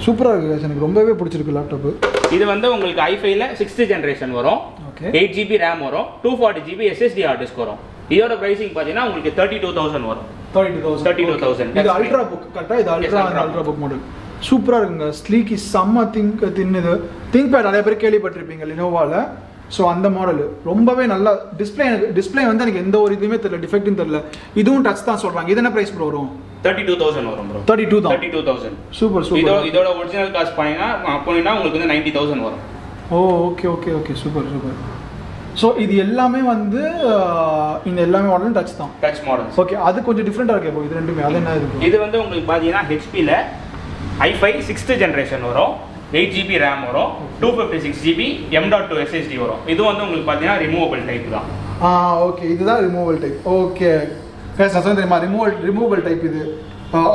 சூப்பராக இருக்குது. எனக்கு ரொம்பவே பிடிச்சிருக்கு லேப்டாப்பு.
இது வந்து உங்களுக்கு i5ல 6th ஜென்ரேஷன் வரும், 8GB RAM வரும், 240GB SSD ஹார்ட் டிஸ்க் வரும். இதோட பிரைசிங் பார்த்தீங்கன்னா உங்களுக்கு 32,000 வரும். 32,000.
இது அல்ட்ரா புக் கரெக்டாக, இது அல்ட்ரா புக் மாடல் சூப்பராக இருக்குங்க. ஸ்லீக்கி செம்ம தின்னுது. திங்க் பேட் நிறைய பேர் கேள்விப்பட்டிருப்பீங்க லினோவாவில். ஸோ அந்த மாடல் ரொம்பவே நல்லா டிஸ்பிளே வந்து எனக்கு எந்த ஒரு இதுவுமே தெரியல, டிஃபெக்ட்னு தெரியல. இதுவும் டச் தான் சொல்கிறாங்க. இது என்ன ப்ரைஸ் ப்ரோ வரும்?
32,000 வரும் ப்ரோ.
32,000. சூப்பர்.
இதோட ஒரிஜினல் காஸ்ட் போனீங்கன்னா உங்களுக்கு வந்து 90,000 வரும்.
ஓ ஓகே சூப்பர். ஸோ இது எல்லாமே வந்து இந்த எல்லாமே மாடலும் டச் தான்.
Touch model.
ஓகே, அது கொஞ்சம் டிஃப்ரெண்ட்டாக இருக்கு. இது ரெண்டுமே அது என்ன இருக்கு?
இது வந்து உங்களுக்கு பார்த்தீங்கன்னா ஹெச்பியில் i5 6th ஜென்ரேஷன் வரும், 8GB RAM வரும், 256GB M.2 SSD வரும். இது வந்து உங்களுக்கு பார்த்தீங்கன்னா ரிமூவபிள் டைப் தான்.
ஓகே, இதுதான் ரிமூவபிள் டைப். ஓகே நான் தெரியுமா, ரிமூவபிள் டைப். இது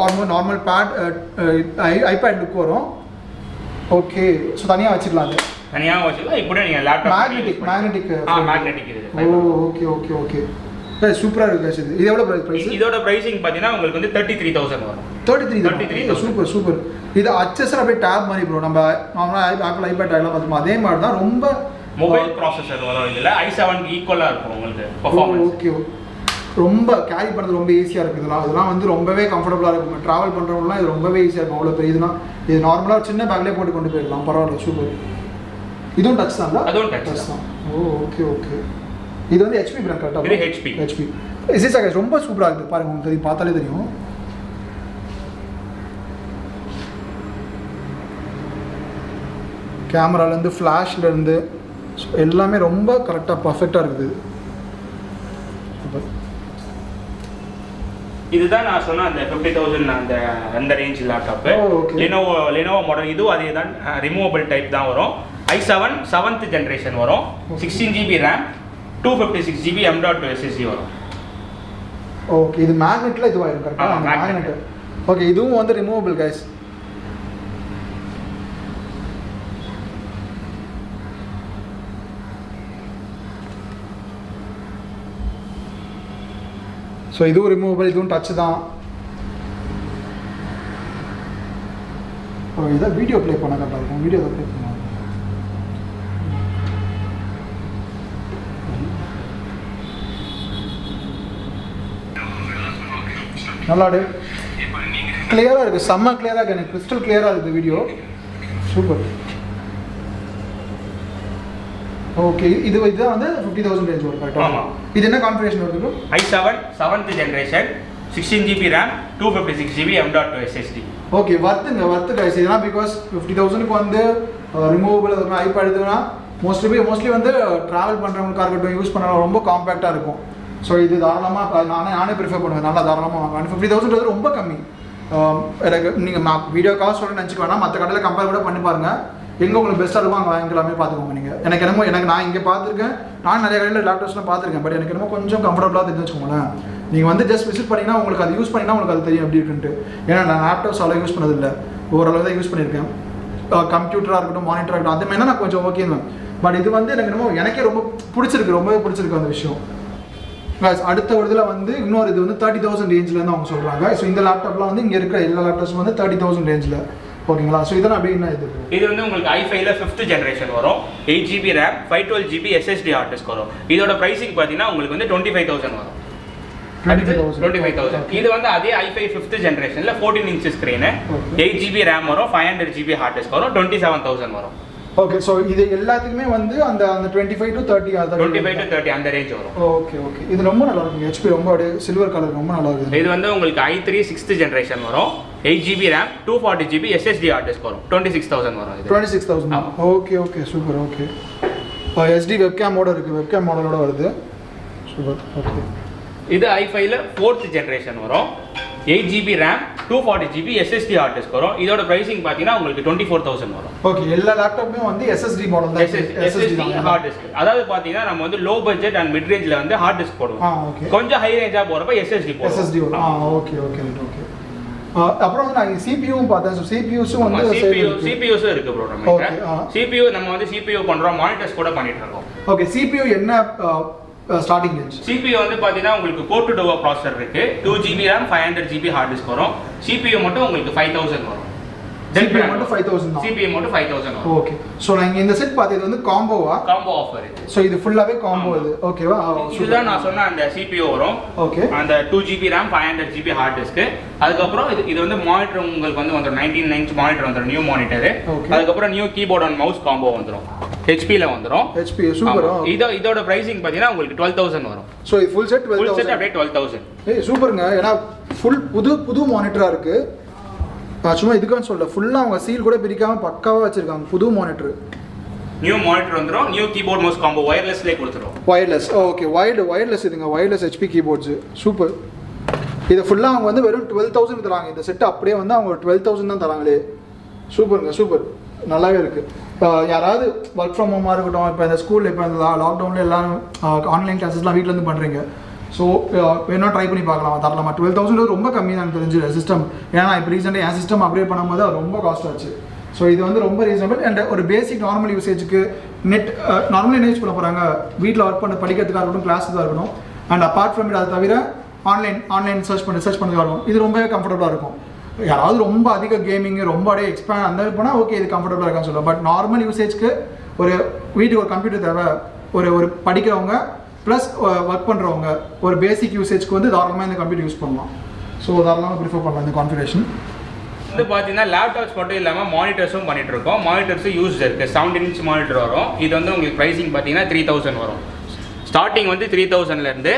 almost normal pad iPad look வரும். ஓகே, ஸோ தனியாக வச்சுக்கலாம். அது
தனியாக வச்சுக்கலாம். இப்படி நீங்கள் லேப்டாப் மேக்னெட்டிக் இது.
ஓகே சூப்பராக இருக்கு. இது எவ்வளோ ப்ரைஸ்?
இதோட ப்ரைசிங் பார்த்தீங்கன்னா உங்களுக்கு வந்து 33,000 வரும்.
33,000. சூப்பர். இது அச்சஸ் அப்படியே டேப் மாதிரி ப்ரோ. நம்ம நார்மலாக ஆப்பிள் ஐபேட் எல்லாம் பார்த்துமா அதே மாதிரி தான். ரொம்ப
மொபைல் ப்ராசஸர் வரும். இதில் i7 ஈக்குவலாக இருக்கும் உங்களுக்கு பர்ஃபார்மன்ஸ்.
ஓகே, ரொம்ப கேரி பண்ணுறது ரொம்ப ஈஸியாக இருக்குது. இதெல்லாம் வந்து ரொம்பவே கம்ஃபர்டபுளாக இருக்கும். ட்ராவல் பண்ணுறவங்களாம் இது ரொம்பவே ஈஸியாக இருக்கும். அவ்வளோ பெரிய இதுனா இது நார்மலாக சின்ன பேக்லேயே போட்டு கொண்டு போயிடலாம். பரவாயில்ல, சூப்பர். இதுவும் டச் தான்.
அதுவும் டச் தான்.
ஓகே. இது வந்து HP பிராண்ட் கரெக்டாக?
இது HP.
இது ரொம்ப சூப்பராக இருக்குது பாருங்க. உங்களுக்கு தெரியும், பார்த்தாலே தெரியும். கேமராலேருந்து ஃப்ளாஷ்லேருந்து எல்லாமே ரொம்ப கரெக்டாக பர்ஃபெக்டாக இருக்குது.
இதுதான் நான் சொன்ன அந்த 50,000 அந்த ரேஞ்ச் லேப்டாப். Lenovo model. இதுவும் அதே தான், ரிமூவபிள் டைப் தான் வரும். i7 7th ஜென்ரேஷன் வரும், 16GB RAM, 256GB M.2 SSD வரும்.
ஓகே, இது மேக்னெட்டில் இதுவாயிரும் கரெக்டாக? மேக்னெட். ஓகே, இதுவும் வந்து ரிமூவபிள் கைஸ். ஸோ இதுவும் ரிமூவபிள், இதுவும் டச் தான். இதான் வீடியோ ப்ளே பண்ண கரெக்டாக இருக்கும். வீடியோ ப்ளே பண்ணுவோம். நல்லாடு கிளியராக இருக்குது, செம்ம கிளியராக இருக்குது. எனக்கு கிறிஸ்டல் கிளியராக இருக்குது வீடியோ. சூப்பர். ஓகே, இதுதான் வந்து 50,000 ரேஞ்ச் வரும் கரெக்டாக? இது என்ன கான்ஃபிகரேஷன் வருது?
i7 7th generation, 16GB RAM, 256GB M.2 SSD.
Okay, worth guys. இதெல்லாம் பிகாஸ் 50,000க்கு வந்து ரிமூவபிள் ஐபேட் எடுத்துனா மோஸ்ட்லி வந்து ட்ராவல் பண்ணுறவங்களுக்காக இருக்கட்டும், யூஸ் பண்ணுறவங்க ரொம்ப காம்பேக்டாக இருக்கும். ஸோ இது தாராளமாக நானே ப்ரிஃபர் பண்ணுவேன். நல்லா தாராளமாக வாங்க. 50,000 ரொம்ப கம்மி. எனக்கு நீங்கள் வீடியோ கால் சொல்ல நினச்சிக்க வேணாம், மற்ற கடையில் கம்பேர் கூட பண்ணி பாருங்கள். எங்கே உங்களுக்கு பெஸ்ட்டாக இருக்கும் அங்கே வாங்கிக்கலாமே பார்த்துக்கோங்க. நீங்கள் எனக்கு நான் இங்கே பார்த்துருக்கேன், நான் நிறைய கடையில் லேப்டாப்ஸ்லாம் பார்த்துருக்கேன். பட் எனக்கு என்னமோ கொஞ்சம் கம்ஃபர்டபுளாக தெரிஞ்சு வச்சுக்கோங்களேன். நீங்கள் வந்து ஜஸ்ட் விசிட் பண்ணிங்கன்னா உங்களுக்கு அது யூஸ் பண்ணிங்கன்னா உங்களுக்கு அது தெரியும் எப்படி இருக்குன்ட்டு. ஏன்னா நான் லேப்டாப்ஸ் அவ்வளோ யூஸ் பண்ணதில்லை, ஓரளவு தான் யூஸ் பண்ணியிருக்கேன். கம்ப்யூட்டராக இருக்கட்டும், மானிட்டராக இருக்கட்டும், அந்த மாதிரினா நான் கொஞ்சம் ஓகே தான். பட் இது வந்து எனக்கு என்னமோ எனக்கே ரொம்ப ரொம்பவே பிடிச்சிருக்கு அந்த விஷயம். அடுத்த ஒரு இதில் வந்து இன்னொரு இது வந்து 30,000 ரேஞ்சிலேருந்து அவங்க சொல்கிறாங்க. ஸோ இந்த லேப்டாப்லாம் வந்து இங்கே இருக்கிற எல்லா லேப்டாப்ஸும் வந்து 30,000 ரேஞ்சில். ஓகேங்களா? ஸோ இதெல்லாம் அப்படின்னா இது
வந்து உங்களுக்கு i5ல 5th ஜென்ரேஷன் வரும், 8GB RAM, 512GB SSD heart disk வரும். இதோட பிரைசிங் பார்த்தீங்கன்னா உங்களுக்கு வந்து 25,000 வரும். 25,000. இது வந்து அதே i5 5th ஜென்ரேஷனில் 14 inch ஸ்க்ரீனு, 8GB RAM வரும், 500GB ஹார்ட் டிஸ்க் வரும், 27,000 வரும்.
ஓகே, ஸோ இது எல்லாத்துக்குமே வந்து அந்த 25 to 30
அந்த ரேஞ்ச் வரும்.
ஓகே. இது ரொம்ப நல்லா இருக்கும். HP ரொம்ப அப்படியே சில்வர் கலர் ரொம்ப நல்லா இருக்குது.
இது வந்து உங்களுக்கு i3 6th ஜென்ரேஷன் வரும், 8GB RAM, 240GB SSD heart disk வரும், 26,000 வரும்.
26,000. Okay super. ஓகே, SD வெப்கேமோட இருக்குது, வெப்கேம் மாடலோட வருது. சூப்பர். ஓகே,
இது i5ல 4th ஜென்ரேஷன் வரும், 8GB RAM, 240GB SSD heart disk வரும். இதோட பிரைசிங் பார்த்தீங்கன்னா உங்களுக்கு 24,000 வரும்.
ஓகே, எல்லா லேப்டாப்புமே வந்து SSD மாடல் தான்.
SSD hard disk. அதாவது பார்த்தீங்கன்னா நம்ம வந்து லோ பட்ஜெட் அண்ட் மிட் ரேஞ்சில் வந்து ஹார்ட் டிஸ்க் போடுவோம். கொஞ்சம் ஹை ரேஞ்சாக போகிறப்ப SSD போடுவோம்.
ஓகே. அப்புறம் வந்து நான் சிபியூவும் பார்த்தேன். ஸோ சிபியூஸும் வந்து
சிபியூஸும் இருக்கு ப்ரோ. நம்ம சிபியூ நம்ம வந்து சிபியூ பண்ணுறோம், மானிட்டர்ஸ் கூட பண்ணிட்டு இருக்கோம்.
ஓகே, சிபியூ என்ன ஸ்டார்டிங் ரேஞ்ச்?
CPU வந்து பாத்தீங்கன்னா உங்களுக்கு கோர் டு டோவா ப்ராசஸர் இருக்கு, 2GB RAM, 500GB heart disk வரும். CPU மட்டும் உங்களுக்கு 5,000 வரும்.
CPU மட்டும் 5000 தான்.
CPU மட்டும் 5000 வரும்.
ஓகே. சோ நான் இந்த செட் பார்த்தது இது வந்து காம்போவா?
காம்போ ஆஃபர் இது.
சோ இது ஃபுல்லாவே காம்போ இது. ஓகேவா?
இதுதான் நான் சொன்ன அந்த CPU வரும்.
ஓகே.
அந்த 2GB RAM 500GB hard disk. அதுக்கு அப்புறம் இது வந்து மானிட்டர் உங்களுக்கு வந்து வந்துரும் 19 inch மானிட்டர் வந்துரும் நியூ மானிட்டர். அதுக்கு அப்புறம் new keyboard and mouse combo வந்துரும். HP ல வந்துரும்.
HP சூப்பரா.
இதோட பிரைசிங் பாத்தீங்கன்னா உங்களுக்கு 12000 வரும்.
சோ இது ஃபுல் செட் 12000.
ஃபுல் செட் அப்படியே 12000.
ஏய் சூப்பர்ங்க. ஏனா ஃபுல் புது மானிட்டரா இருக்கு. சும்மா இதுக்கான சொல்ல ஃபுல்லா அவங்க சீல் கூட பிரிக்காம பக்காவா வச்சிருக்காங்க புது மானிட்டர்.
நியூ மானிட்டர் வந்துரும், நியூ கீபோர்ட் மவுஸ் காம்போ வயர்லெஸ்லயே கொடுத்துறோம்.
வயர்லெஸ். ஓகே. வயர்லெஸ் இதுங்க. Wireless HP keyboards. சூப்பர். இது ஃபுல்லா அவங்க வந்து வெறும் 12000 தராங்க. இந்த செட் அப்படியே வந்து அவங்க 12000 தான் தராங்களே. சூப்பர்ங்க. சூப்பர். நல்லாவே இருக்கு. யாராவது ஒர்க் ஃப்ரம் ஹோமாக இருக்கட்டும், இப்போ இந்த ஸ்கூலில் இப்போ இந்த லாக்டவுனில் எல்லாம் ஆன்லைன் கிளாஸஸ்லாம் வீட்டிலேருந்து பண்ணுறீங்க. ஸோ வேணா ட்ரை பண்ணி பார்க்கலாம் தரலாமா. 12000 ரொம்ப கம்மி தான் எனக்கு தெரிஞ்சு சிஸ்டம். ஏன்னா இப்போ ரீசெண்டாக என் சிஸ்டம் அப்கிரேட் பண்ணும்போது அது ரொம்ப காஸ்ட் ஆச்சு. ஸோ இது வந்து ரொம்ப ரீசனபிள் அண்ட் ஒரு பேசிக் நார்மல் யூசேஜுக்கு நெட் நார்மலாக என்ன யூஸ் பண்ண போகிறாங்க, வீட்டில் ஒர்க் பண்ண படிக்கிறதுக்காக இருக்கட்டும், கிளாஸுக்காக இருக்கட்டும், அண்ட் அப்பார்ட் ஃப்ரம் இட் அதை தவிர ஆன்லைன் சர்ச் பண்ணுறதுக்காக இருக்கும். இது ரொம்பவே கம்ஃபர்டபுளாக இருக்கும். யாராவது ரொம்ப அதிக கேமிங் ரொம்ப அப்படியே எக்ஸ்பேண்ட் அந்த மாதிரி போனால் ஓகே இது கம்ஃபர்டபுளாக இருக்கான்னு சொல்லுவோம். பட் நார்மல் யூசேஜ்க்கு ஒரு வீட்டுக்கு ஒரு கம்ப்யூட்டர் தேவை, ஒரு படிக்கிறவங்க ப்ளஸ் ஒர்க் பண்ணுறவங்க ஒரு பேசிக் யூசேஜ்க்கு வந்து தாராளமாக இந்த கம்ப்யூட்டர் யூஸ் பண்ணலாம். ஸோ தாராளமாக ப்ரிஃபர் பண்ணலாம் இந்த கான்ஃபிகரேஷன்.
வந்து பார்த்தீங்கன்னா லேப்டாப்ஸ் மட்டும் இல்லாமல் மானிட்டர்ஸும் பண்ணிட்டு இருக்கோம். மானிட்டர்ஸும் யூஸ் இருக்குது. 17 inch மானிட்டர் வரும். இது வந்து உங்களுக்கு ப்ரைஸிங் பார்த்தீங்கன்னா 3000 வரும். ஸ்டார்டிங் வந்து 3000லேருந்து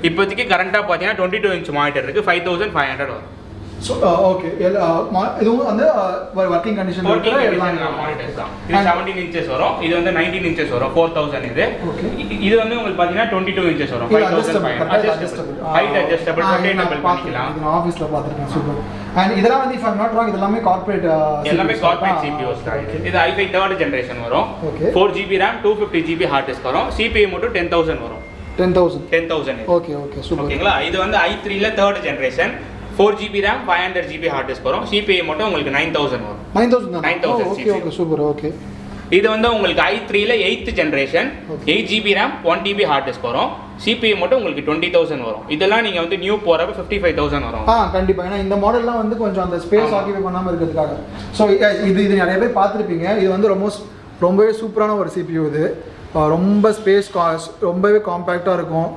இப்போதைக்கு கரண்ட்டாக பார்த்தீங்கன்னா 22 inch மானிட்டர் இருக்குது, 5500 வரும்.
So okay. இதுவும் வந்து ஒர்க்கிங் கண்டிஷன்
மானிட்டர்ஸ் தான். இது 17 inches வரும். இது வந்து 19 inches வரும். 4000 இது. இது வந்து உங்களுக்கு பார்த்தீங்கன்னா 22 inches வரும். 5500 ஹைட் அட்ஜஸ்டபிள் ரொட்டேட்டபிள் பண்ணிக்கலாம்.
இது ஆபீஸ்ல பாத்துர்க்கேன். சூப்பர். அண்ட் இதெல்லாம் வந்து if I am not wrong இதெல்லாம் கார்ப்பரேட்
CPUs தான். இது i5 3rd generation வரும். 4GB RAM 250GB heart disk வரும். CPU மட்டும் 10000 வரும். 10000.
Okay super.
ஓகேங்களா? இது வந்து i3 ல 3rd generation 4GB RAM 500GB heart disk வரும். CPU மட்டும் உங்களுக்கு 9000 வரும்.
9000 ஓகே சூப்பர். ஓகே.
இது வந்து உங்களுக்கு i3 ல 8th generation 8GB RAM 1TB heart disk வரும். CPU மட்டும் உங்களுக்கு 20000 வரும். இதெல்லாம் நீங்க வந்து நியூ போறப்ப 55000 வரும்.
கண்டிப்பா. ஏன்னா இந்த மாடல்லாம் வந்து கொஞ்சம் அந்த ஸ்பேஸ் ஆக்கிபை பண்ணாம இருக்கிறதுக்காக. ஸோ இது நிறைய பேர் பார்த்துருப்பீங்க. இது வந்து ரொம்பவே சூப்பரான ஒரு CPU. இது ரொம்ப ரொம்பவே காம்பேக்டாக இருக்கும்.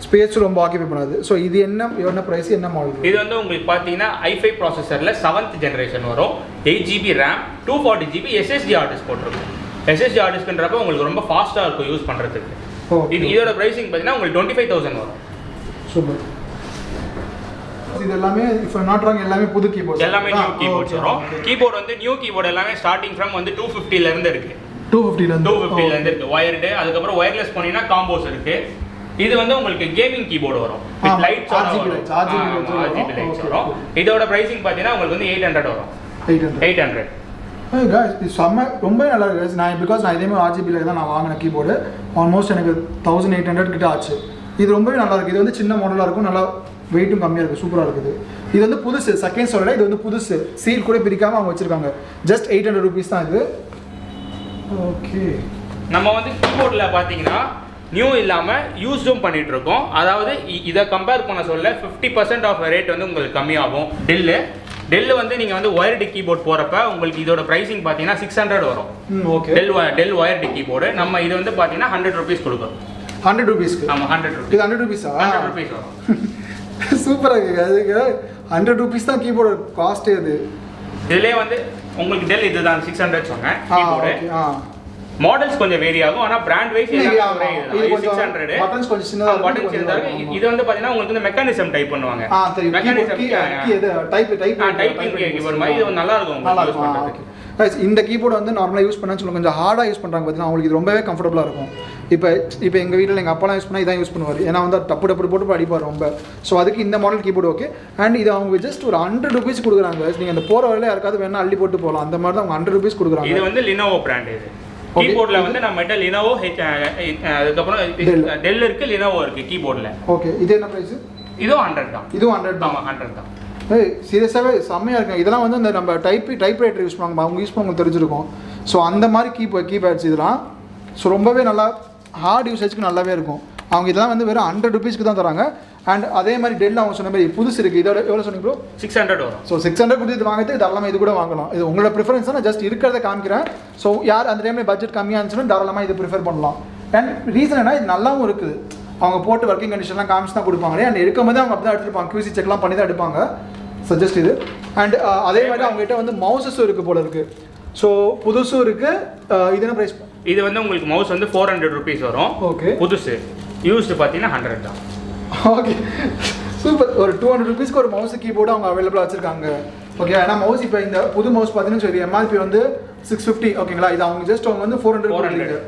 ஸ்பேஸ் ரொம்ப ஆக்கிபை பண்ணாது. ஸோ இது என்ன ப்ரைஸ் என்ன மாடல்?
இது வந்து உங்களுக்கு பார்த்தீங்கன்னா i5 ப்ராசஸரில் 7th generation வரும். 8GB RAM 240GB SSD hard disk போட்டிருக்கும். SSD ஹார்ட் டிஸ்க்ன்றப்ப உங்களுக்கு ரொம்ப ஃபாஸ்ட்டாக இருக்கும் யூஸ் பண்ணுறதுக்கு. இதோட ப்ரைஸிங் பார்த்தீங்கன்னா உங்களுக்கு 25000 வரும்.
சூப்பர். இது எல்லாமே இஃப் ஐ நாட் ராங் எல்லாமே புது கீபோர்ட்ஸ்.
எல்லாமே நியூ கீபோர்ட்ஸ் வரும். கீபோர்ட் வந்து நியூ கீபோர்ட் எல்லாமே ஸ்டார்டிங் ஃப்ரம் வந்து 250 ல இருந்து இருக்கு. 250 ல இருந்து இருக்கு. வயர்டு, அதுக்கு அப்புறம் வயர்லெஸ் போனீங்கன்னா காம்போஸ் இருக்கு. இது வந்து உங்களுக்கு கேமிங் கீபோர்டு வரும். வித் லைட்ஸ் RGB லைட்ஸ் வரும். இதோட பிரைசிங் பார்த்தீங்கன்னா உங்களுக்கு வந்து 800 வரும். 800.
guys இது ரொம்ப நல்லா இருக்கு guys. நான் இதே மாதிரி RGB ல தான் நான் வாங்கின கீபோர்டு. ஆல்மோஸ்ட் எனக்கு 1800 கிட்ட ஆச்சு. இது ரொம்பவே நல்லா இருக்கு. இது வந்து சின்ன மாடலா இருக்கும். நல்லா வெயிட்டும் கம்மியா இருக்கு. சூப்பரா இருக்குது. இது வந்து புதுசு செகண்ட் சொல்லல. இது வந்து புதுசு. சீல் கூட பிரிக்காம அவங்க வச்சிருக்காங்க. ஜஸ்ட் 800 rupees தான் இது. ஓகே. நம்ம
வந்து கீபோர்ட்ல பாத்தீங்கன்னா நியூ இல்லாம யூஸ்டும் பண்ணிட்டு இருக்கோம். அதாவது இதை கம்பேர் பண்ண சொல்ல 50% ஆஃப் ரேட் வந்து உங்களுக்கு கம்மியாகும். டெல் வந்து நீங்க வந்து ஒயர்டு கீபோர்ட் போறப்ப உங்களுக்கு இதோட பிரைசிங் பாத்தீங்கன்னா 600 வரும்.
ஓகே.
டெல் ஒயர்டு கீபோர்டு நம்ம இது வந்து பாத்தீங்கன்னா 100 rupees கொடுக்குறோம்.
100 rupeesக்கு?
ஆமா 100 rupees.
இது 100 rupees
100 rupees வரும்.
சூப்பரா இருக்கு. அதுக்கு 100 rupees தான் கீபோர்டு காஸ்ட். இது
இதுலயே வந்து உங்களுக்கு டெல் இதுதான் 600 சொன்னேன் கீபோர்டு. மாடல்ஸ் கொஞ்சம் வேரி ஆகும். ஆனா பிராண்ட் வைஸ் எல்லாமே ஒரே 600.
பட்டன்ஸ் கொஞ்சம் சின்னதா
இருக்கும். இது வந்து பாத்தீங்கன்னா உங்களுக்கு வந்து மெக்கானிசம் டைப் பண்ணுவாங்க.
மெக்கானிசம் எது டைப்பிங்
கீபோர்ட் மாதிரி இது நல்லா இருக்கும் உங்களுக்கு யூஸ் பண்றதுக்கு.
இந்த கீபோர்டு வந்து நார்மலா யூஸ் பண்ணா சொல்லுங்க கொஞ்சம் ஹார்டா யூஸ் பண்றாங்க பாத்தீங்கன்னா அவங்களுக்கு இது ரொம்பவே கம்ஃபர்ட்டபிளா இருக்கும். இப்போ எங்க வீட்டில் எங்கள் அப்பாலாம் யூஸ் பண்ணால் இதான் யூஸ் பண்ணுவார். ஏன்னா வந்து டப்பு போட்டு அடிப்பார் ரொம்ப. ஸோ அதுக்கு இந்த மாடல் கீபோர்டு ஓகே. அண்ட் இது அவங்க ஜஸ்ட் ஒரு 100 rupees கொடுக்குறாங்க. நீங்கள் அந்த போகிற வரையில யாருக்காவது வேணா அள்ளி போட்டு போகலாம். அந்த மாதிரி தான் அவங்க 100 rupees கொடுக்குறாங்க.
இது வந்து லினோவோ பிராண்ட். இது கீபோர்டில் வந்து நம்மகிட்ட லினோவோ அதுக்கப்புறம் டெல் இருக்கு, லினோவோ இருக்கு கீபோர்டில்.
ஓகே. இது என்ன ப்ரைஸ்?
இதுவும் 100 தான்.
இதுவும் 100 தான்.
100 தான்.
சீரியஸாகவே செம்மையாக இருக்குங்க. இதெல்லாம் வந்து இந்த நம்ம டைப்ரைட்டர் யூஸ் பண்ணுவாங்க. அவங்க யூஸ் பண்ண உங்களுக்கு தெரிஞ்சிருக்கும். ஸோ அந்த மாதிரி கீபேட்ஸ் இதெல்லாம் ஸோ ரொம்பவே நல்லா ஹார்ட் யூசேஜ்க்கு நல்லாவே இருக்கும். அவங்க இதெல்லாம் வந்து வெறும் 100 rupeesக்கு தான் தராங்க. அண்ட் அதே மாதிரி டெல் அவங்க சொன்ன மாதிரி புதுசு இருக்குது. இதோட எவ்வளோ சொன்னீங்க ப்ரோ? 600
வரும்.
ஸோ 600 கொடுத்து இது வாங்கிட்டு தாராளமாக இது கூட வாங்கலாம். இது உங்களோட ப்ரிஃபரன்ஸ் தான், நான் ஜஸ்ட் இருக்கிறத காமிக்கிறேன். ஸோ யார் அந்த டைமில் பட்ஜெட் கம்மியாக இருந்துச்சுன்னா தாராளமாக இது ப்ரிஃபர் பண்ணலாம். அண்ட் ரீசன் என்ன, இது நல்லாவும் இருக்குது. அவங்க போட்டு ஒர்க்கிங் கண்டிஷன்லாம் காமிச்சு தான் கொடுப்பாங்களே, அண்ட் எடுக்கும் போது அவங்க அப்படி தான் எடுத்துருப்பாங்க, QC செக்லாம் பண்ணி தான் எடுப்பாங்க. சஜஸ்ட் இது. அண்ட் அதே மாதிரி அவங்ககிட்ட வந்து மவுசஸும் இருக்குது போல இருக்குது. ஸோ புதுசும் இருக்குது. இது என்ன ப்ரைஸ்?
இது வந்து உங்களுக்கு மவுஸ் வந்து 400 rupees வரும்.
ஓகே.
புதுசு யூஸ்டு பார்த்தீங்கன்னா 100 தான்.
Okay super. ஒரு 200 rupeesக்கு ஒரு மவுஸ் கீபோர்டு அவங்க அவைலபிளாக வச்சுருக்காங்க. ஓகே. ஆனால் மவுஸ் இப்போ இந்த புது மவுஸ் பார்த்தீங்கன்னா சரி MRP வந்து 650. ஓகேங்களா? இது அவங்க ஜஸ்ட் அவங்க வந்து 400.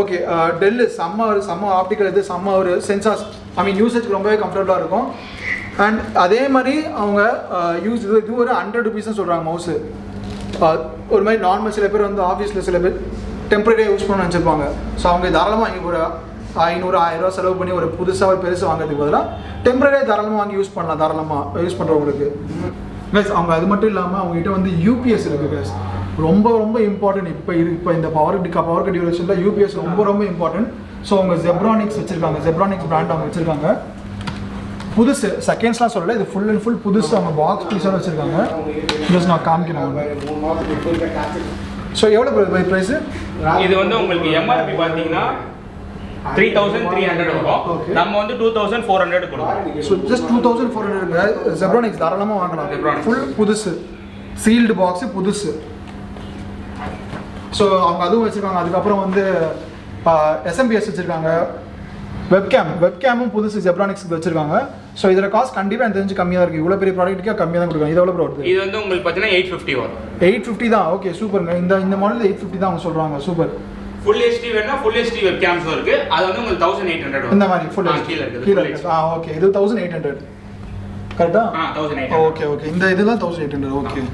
ஓகே. டெல்லு செம்ம ஆப்டிக்கல், இது செம்ம ஒரு சென்சார்ஸ், ஐ மீன் யூசேஜ் ரொம்பவே கம்ஃபர்டபுளாக இருக்கும். அண்ட் அதே மாதிரி அவங்க இது ஒரு 100 rupees தான் சொல்கிறாங்க மவுஸு. ஒரு மாதிரி நார்மல் சில பேர் வந்து ஆஃபீஸில் சில பேர் டெம்பரரியாக யூஸ் பண்ணணும்னு நினச்சிருப்பாங்க. ஸோ அவங்க தாராளமாக இங்கே ஒரு 500-1000 ரூபா செலவு பண்ணி ஒரு புதுசாக ஒரு பெருசு வாங்குறதுக்கு பதிலாக டெம்பரரியாக தாராளமாக வாங்கி யூஸ் பண்ணலாம். தாராளமாக யூஸ் பண்ணுறவங்களுக்கு கைஸ். அவங்க அது மட்டும் இல்லாமல் அவங்ககிட்ட வந்து UPS இருக்குது கைஸ். ரொம்ப ரொம்ப இம்பார்ட்டன்ட். இப்போ இந்த பவர் கட் டியூரேஷனில் UPS ரொம்ப இம்பார்ட்டன்ட். ஸோ அவங்க ஜெப்ரானிக்ஸ் வச்சுருக்காங்க. ஜெப்ரானிக்ஸ் பிராண்ட் அவங்க வச்சுருக்காங்க. புதுசு செகண்ட்ஸ்லாம் சொல்லலை, இது ஃபுல் அண்ட் ஃபுல் புதுசு. அவங்க பாக்ஸ் பீஸோட வச்சுருக்காங்க. ஜஸ்ட் நான் காமிக்கிறேன். ஸோ எவ்வளோ ப்ரைஸு?
இது வந்து உங்களுக்கு MRP பார்த்தீங்கன்னா 3300 வரும். நம்ம வந்து 2400 கொடுப்போம்.
ஸோ ஜஸ்ட் 2400 ஜெப்ரானிக்ஸ் தாராளமாக வாங்கலாம். ஃபுல் புதுசு, சீல்டு பாக்ஸு புதுசு. ஸோ அவங்க அதுவும் வச்சுருக்காங்க. அதுக்கப்புறம் வந்து SMPS வச்சுருக்காங்க. வெப்கேமும் புதுசு ஜெப்ரானிக்ஸ்க்கு வச்சிருக்காங்க. ஸோ இதோட காஸ்ட் கண்டிப்பாக எனக்கு தெரிஞ்சு கம்மியாக இருக்குது. இவ்வளோ பெரிய ப்ராடக்ட்டுக்கே கம்மியாக தான் கொடுக்குறாங்க. இது எவ்வளோ வருது?
இது வந்து உங்களுக்கு பார்த்தீங்கன்னா 850 வரும்.
850 தான். ஓகே சூப்பருங்க. இந்த மாடல் 850 தான் அவங்க சொல்கிறாங்க. சூப்பர்.
ஃபுல் HD வேணா ஃபுல் HD வெப்கேம்ஸும் இருக்குது. அது வந்து உங்களுக்கு 1800 வரும்.
இந்த மாதிரி ஃபுல்
கீழே இருக்குது.
ஓகே. இது 1800 கரெக்டா?
1800.
ஓகே. இந்த இதெல்லாம் 1800. ஓகே.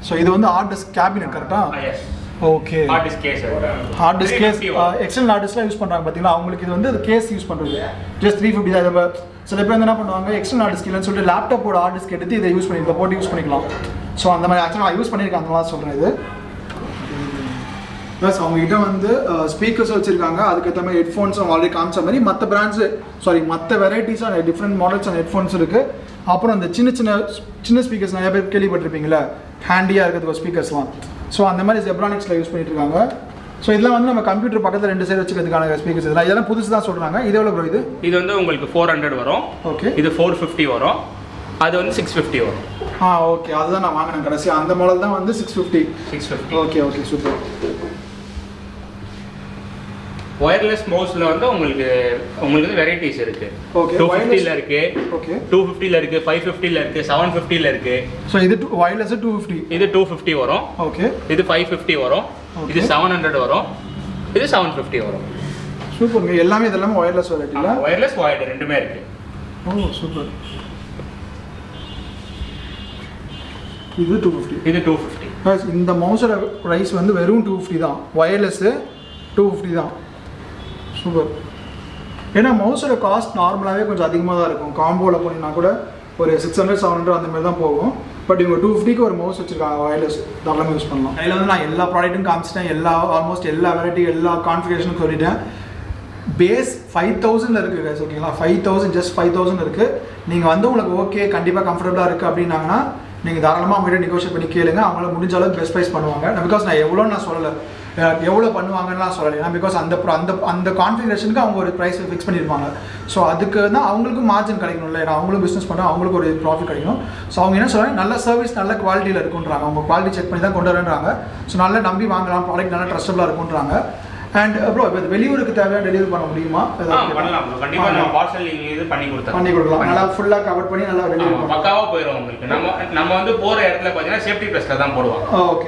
ஸோ இது வந்து ஹார்ட் டிஸ்க் கேபினட் கரெக்டா?
Yes.
Okay.
Hard disk case
external hard டிஸ்க்லாம் யூஸ் பண்ணுறாங்க பார்த்தீங்களா? அவங்களுக்கு இது வந்து கேஸ் யூஸ் பண்ணுறது ஜஸ்ட் 350 தான். இதை சில பேர் வந்து என்ன பண்ணுவாங்க, எக்ஸ்டர்னல் ஹார்ட் டிஸ்க் இல்லைன்னு சொல்லிட்டு லேப்டாப்போட ஹார்ட் டிஸ்க் எடுத்து இதை யூஸ் பண்ணி போட்டு யூஸ் பண்ணிக்கலாம். ஸோ அந்த மாதிரி ஆக்சுவலாக நான் யூஸ் பண்ணியிருக்கேன். அந்த மாதிரி சொல்கிறேன். இது ப்ளஸ் அவங்ககிட்ட வந்து ஸ்பீக்கர்ஸும் வச்சுருக்காங்க. அதுக்கேற்ற மாதிரி ஹெட்ஃபோன்ஸும் ஆல்ரெடி காமிச்ச மாதிரி மற்ற வெரைட்டிஸாக டிஃப்ரெண்ட் மாடல்ஸ் அண்ட் ஹெட்ஃபோன்ஸ் இருக்குது. அப்புறம் அந்த சின்ன ஸ்பீக்கர்ஸ் நிறைய பேர் கேள்விப்பட்டிருப்பீங்களா, ஹேண்டியாக இருக்கிறதுக்கு ஸ்பீக்கர்ஸ்லாம். ஸோ அந்த மாதிரி ஜெப்ரானிக்ஸில் யூஸ் பண்ணிட்டு இருக்காங்க. ஸோ இதெல்லாம் வந்து நம்ம கம்ப்யூட்டர் பக்கத்தில் 2 சைடு வச்சுக்கிறதுக்கான ஸ்பீக்கர்ஸ். இதெல்லாம் புதுசு தான் சொல்கிறாங்க. இது எவ்வளோ ப்ரோ? இது
வந்து உங்களுக்கு 400 வரும்.
ஓகே.
இது 450 வரும். அது வந்து 650 வரும்.
ஓகே. அதுதான் நான் வாங்கினேன் கடைசி. அந்த மாடல் தான் வந்து 650. Okay super.
வயர்லெஸ் மவுஸ்ல வந்து உங்களுக்கு வந்து வெரைட்டிஸ் இருக்கு. ஓகே. 250 ல இருக்கு. ஓகே. 250 ல இருக்கு, 550 ல இருக்கு, 750 ல இருக்கு.
சோ இது வயர்லெஸ் 250.
இது 250 வரும். ஓகே. இது 550 வரும். இது 700 வரும். இது 750 வரும்.
சூப்பர்ங்க. இதெல்லாம் வயர்லெஸ் வெரைட்டில.
வயர்லெஸ் வயர்ட் ரெண்டுமே இருக்கு.
சூப்பர். இது 250.
இது 250.
இந்த மவுஸோட பிரைஸ் வந்து வெறும் 250 தான். வயர்லெஸ் 250 தான். சூப்பர். ஏன்னா மவுஸோட காஸ்ட் நார்மலாகவே கொஞ்சம் அதிகமாக தான் இருக்கும். காம்போவில் போனீங்கன்னா கூட ஒரு 600-700 அந்த மாதிரி தான் போகும். பட் இவங்க 250க்கு ஒரு மவுஸ் வச்சுருக்காங்க. வயர்லெஸ் தாராளமாக யூஸ் பண்ணலாம். அதில் வந்து நான் எல்லா ப்ராடக்ட்டும் காமிச்சிட்டேன். ஆல்மோஸ்ட் எல்லா வெரைட்டி எல்லா கான்ஃபிகரேஷனும் சொல்லிட்டேன். பேஸ் 5000 இருக்குது கைஸ். ஓகேங்களா? 5000 ஜஸ்ட் 5000 இருக்குது. நீங்கள் வந்து உங்களுக்கு ஓகே கண்டிப்பாக கம்ஃபர்டபுளாக இருக்குது அப்படின்னாங்கன்னா நீங்கள் தாராளமாக அவங்ககிட்ட நெகோஷியேட் பண்ணி கேளுங்க. அவங்கள முடிஞ்ச அளவுக்கு பெஸ்ட் ப்ரைஸ் பண்ணுவாங்க. பிகாஸ் நான் எவ்வளோன்னு சொல்லலை, எவ்வளோ பண்ணுவாங்கன்னு சொல்லலை. ஏன்னா பிகாஸ் அந்த கான்ஃபிகரேஷனுக்கு அவங்க ஒரு ப்ரைஸ் ஃபிக்ஸ் பண்ணியிருப்பாங்க. ஸோ அதுக்கு தான் அவங்களுக்கும் மார்ஜின் கிடைக்கணும்ல. ஏன்னா அவங்களும் பிஸ்னஸ் பண்ணால் அவங்களுக்கு ஒரு ப்ராஃபிட் கிடைக்கணும். ஸோ அவங்க என்ன சொல்கிறாங்க, நல்ல சர்வீஸ் நல்ல குவாலிட்டியில் இருக்குன்றாங்க. அவங்க குவாலிட்டி செக் பண்ணி தான் கொண்டு வரேன்றாங்க. ஸோ நல்லா நம்பி வாங்கலாம், ப்ராடக்ட் நல்லா ட்ரஸ்டபுளாக இருக்குன்றாங்க. அண்ட் ப்ரோ இப்போ வெளியூருக்கு தேவையாக டெலிவரி பண்ண முடியுமா?
பண்ணலாம். கண்டிப்பாக நம்ம பார்சல் இது பண்ணி
கொடுக்கலாம். நல்லா ஃபுல்லாக கவர் பண்ணி நல்லா டெலிவரி பண்ணலாம்.
பக்காவாக போயிடும் உங்களுக்கு. நம்ம வந்து போகிற இடத்துல பார்த்தீங்கன்னா சேஃப்டி ப்ளஸில் தான் போடுவாங்க.
ஓகே.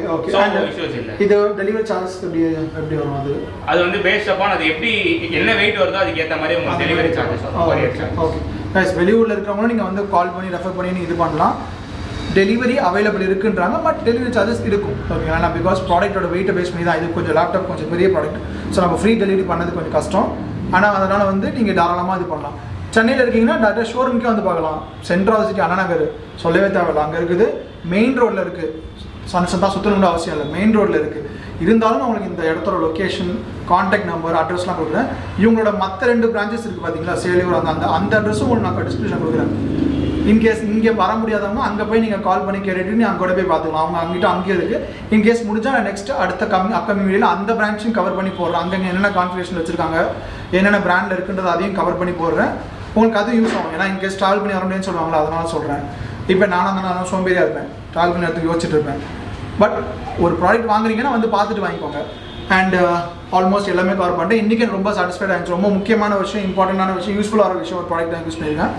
இஷ்யூஸ் இல்லை. இது டெலிவரி சார்ஜ் எப்படி வரும்?
அது வந்து பேஸ்ட் அப்பான் அது எப்படி என்ன வெயிட் வருதோ அதுக்கு ஏற்ற மாதிரி உங்களுக்கு டெலிவரி சார்ஜஸ் வரும்.
ஓகே கைஸ், வெளியூரில் இருக்கிறவங்களும் நீங்கள் வந்து கால் பண்ணி ரெஃபர் பண்ணி நீங்கள் இது பண்ணலாம். டெலிவரி அவைலபிள் இருக்குன்றாங்க. பட் டெலிவரி சார்ஜஸ் இருக்கும். ஓகேங்களா? பிகாஸ் ப்ராடக்ட்டோட வெயிட்டை பேஸ் பண்ணி தான். இது கொஞ்சம் லேப்டாப் கொஞ்சம் பெரிய ப்ராடக்ட். ஸோ நம்ம ஃப்ரீ டெலிவரி பண்ணது கொஞ்சம் கஷ்டம். ஆனால் அதனால் வந்து நீங்கள் தாராளமாக இது பண்ணலாம். சென்னையில் இருக்கீங்கன்னா டேரக்டாக ஷோரூமுக்கே வந்து பார்க்கலாம். சென்ட்ரல் சிட்டி அண்ணா நகர் சொல்லவே தேவையில்லை. அங்கே இருக்குது. மெயின் ரோட்டில் இருக்குது. சன்சன் தான் சுற்றணும்னு அவசியம் இல்லை. மெயின் ரோட்டில் இருக்குது. இருந்தாலும் உங்களுக்கு இந்த இடத்தோட லொக்கேஷன், கான்டாக்ட் நம்பர், அட்ரஸ்லாம் கொடுக்குறேன். இவங்களோட மற்ற 2 பிரான்ச்சஸ் இருக்குது பார்த்தீங்களா, சேலையூர், அந்த அட்ரஸும் உங்களுக்கு நான் டிஸ்கிரிப்ஷன் கொடுக்குறேன். இன்கேஸ் இங்கே வர முடியாதவங்க அங்கே போய் நீங்கள் கால் பண்ணி கேட்டுட்டு நீங்கள் அங்கே கூட போய் பார்த்துக்கலாம். அவங்க அங்கிட்ட அங்கேயே இருக்குது. இன்கேஸ் முடிஞ்சால் நான் நெக்ஸ்ட் அடுத்த அப்கமிங் வீடியோவில் அந்த பிரான்ச்சையும் கவர் பண்ணி போடுறேன். அங்கே என்னென்ன கான்ஃபிகரேஷன் வச்சுருக்காங்க, என்னென்ன பிராண்டில் இருக்குன்றது அதையும் கவர் பண்ணி போடுறேன். உங்களுக்கு அது யூஸ் ஆகும். ஏன்னா இன்கேஸ் ட்ராவல் பண்ணி வர முடியும்னு சொல்லுவாங்களா, அதனால சொல்கிறேன். இப்போ நானும் சோம்பேறியாக இருப்பேன், ட்ராவல் பண்ணி எடுத்து யோசிச்சுட்டு இருப்பேன். பட் ஒரு ப்ராடக்ட் வாங்குறீங்கன்னா வந்து பார்த்துட்டு வாங்கிக்கோங்க. அண்ட் ஆல்மோஸ்ட் எல்லாமே கவர் பண்ணிட்டு இன்றைக்கி ரொம்ப சாட்டிஸ்ஃபைட் ஆகிடுச்சு. ரொம்ப முக்கியமான விஷயம், இம்பார்ட்டண்டான விஷயம், யூஸ்ஃபுல்லான விஷயம் ஒரு ப்ராடக்ட் தான் யூஸ் பண்ணியிருக்கேன்.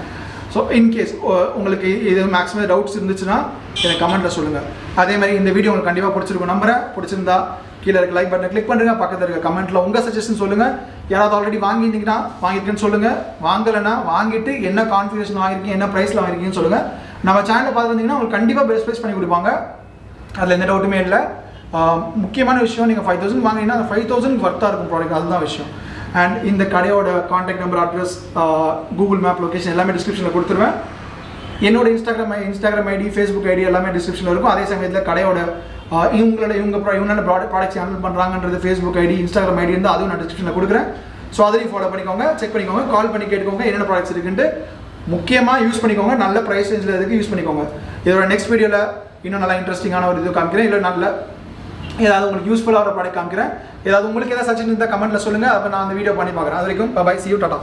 ஸோ இன்கேஸ் உங்களுக்கு இது மேக்ஸிமம் டவுட்ஸ் இருந்துச்சுன்னா எனக்கு கமெண்ட்டில் சொல்லுங்கள். அதே மாதிரி இந்த வீடியோ உங்களுக்கு கண்டிப்பாக பிடிச்சிருக்கும் நம்புறேன். பிடிச்சிருந்தா கீழே இருக்க லைக் பட்டனை கிளிக் பண்ணுங்கள். பக்கத்தில் இருக்க கமெண்ட்டில் உங்கள் சஜஷன் சொல்லுங்கள். யாராவது ஆல்ரெடி வாங்கியிருந்தீங்கன்னா வாங்கியிருக்கேன்னு சொல்லுங்கள். வாங்கலைன்னா வாங்கிட்டு என்ன கான்ஃபிகரேஷன் வாங்கியிருக்கீங்க, என்ன ப்ரைஸில் வாங்கியிருக்கீங்கன்னு சொல்லுங்கள். நம்ம சேனலில் பார்த்துருந்தீங்கன்னா உங்களுக்கு கண்டிப்பாக பெஸ்ட் ப்ரைஸ் பண்ணி கொடுப்பாங்க, அதில் எந்த டவுட்டுமே இல்லை. முக்கியமான விஷயம், நீங்கள் 5000 வாங்கினீங்கன்னா அந்த 5000 வர்த்தாக இருக்கும் ப்ராடக்ட், அதுதான் விஷயம். அண்ட் இந்த கடையோட contact number, address, Google map location எல்லாமே டிஸ்கிரிப்ஷனில் கொடுத்துருவேன். என்னோட இன்ஸ்டாகிராம் ஐடி, ஃபேஸ்புக் ஐடி எல்லாமே டிஸ்கிரிப்ஷனில் இருக்கும். அதே சமயத்தில் கடையோட இவங்க ப்ராடக்ட்ஸ் ஹேண்டில் பண்ணுறாங்கன்றது ஃபேஸ்புக் ஐடி, இன்ஸ்டாகிராம் ஐடி இருந்தால் அதுவும் நான் டிஸ்கிரிப்ஷனில் கொடுக்குறேன். ஸோ அதையும் ஃபாலோ பண்ணிக்கோங்க, செக் பண்ணிக்கோங்க, கால் பண்ணி கேட்டுக்கோங்க என்னென்ன ப்ராடக்ட்ஸ் இருக்குன்ட்டு. முக்கியமாக யூஸ் பண்ணிக்கோங்க, நல்ல ப்ரைஸ் ரேஞ்சில் இருக்குது, யூஸ் பண்ணிக்கோங்க. இதோட நெக்ஸ்ட் வீடியோவில் இன்னும் நல்லா இன்ட்ரெஸ்டிங்கான ஒரு இது காமிக்கிறேன். இல்லை நல்ல ஏதாவது உங்களுக்கு யூஸ்ஃபுல்லாக ஒரு ப்ராடக்ட் காமிக்கிறேன். ஏதாவது உங்களுக்கு ஏதாவது சஜஷன் இருந்தால் கமெண்ட்டில் சொல்லுங்கள். அப்போ நான் அந்த வீடியோ பண்ணி பார்க்குறேன். அது வரைக்கும் பை, see you, டாடா.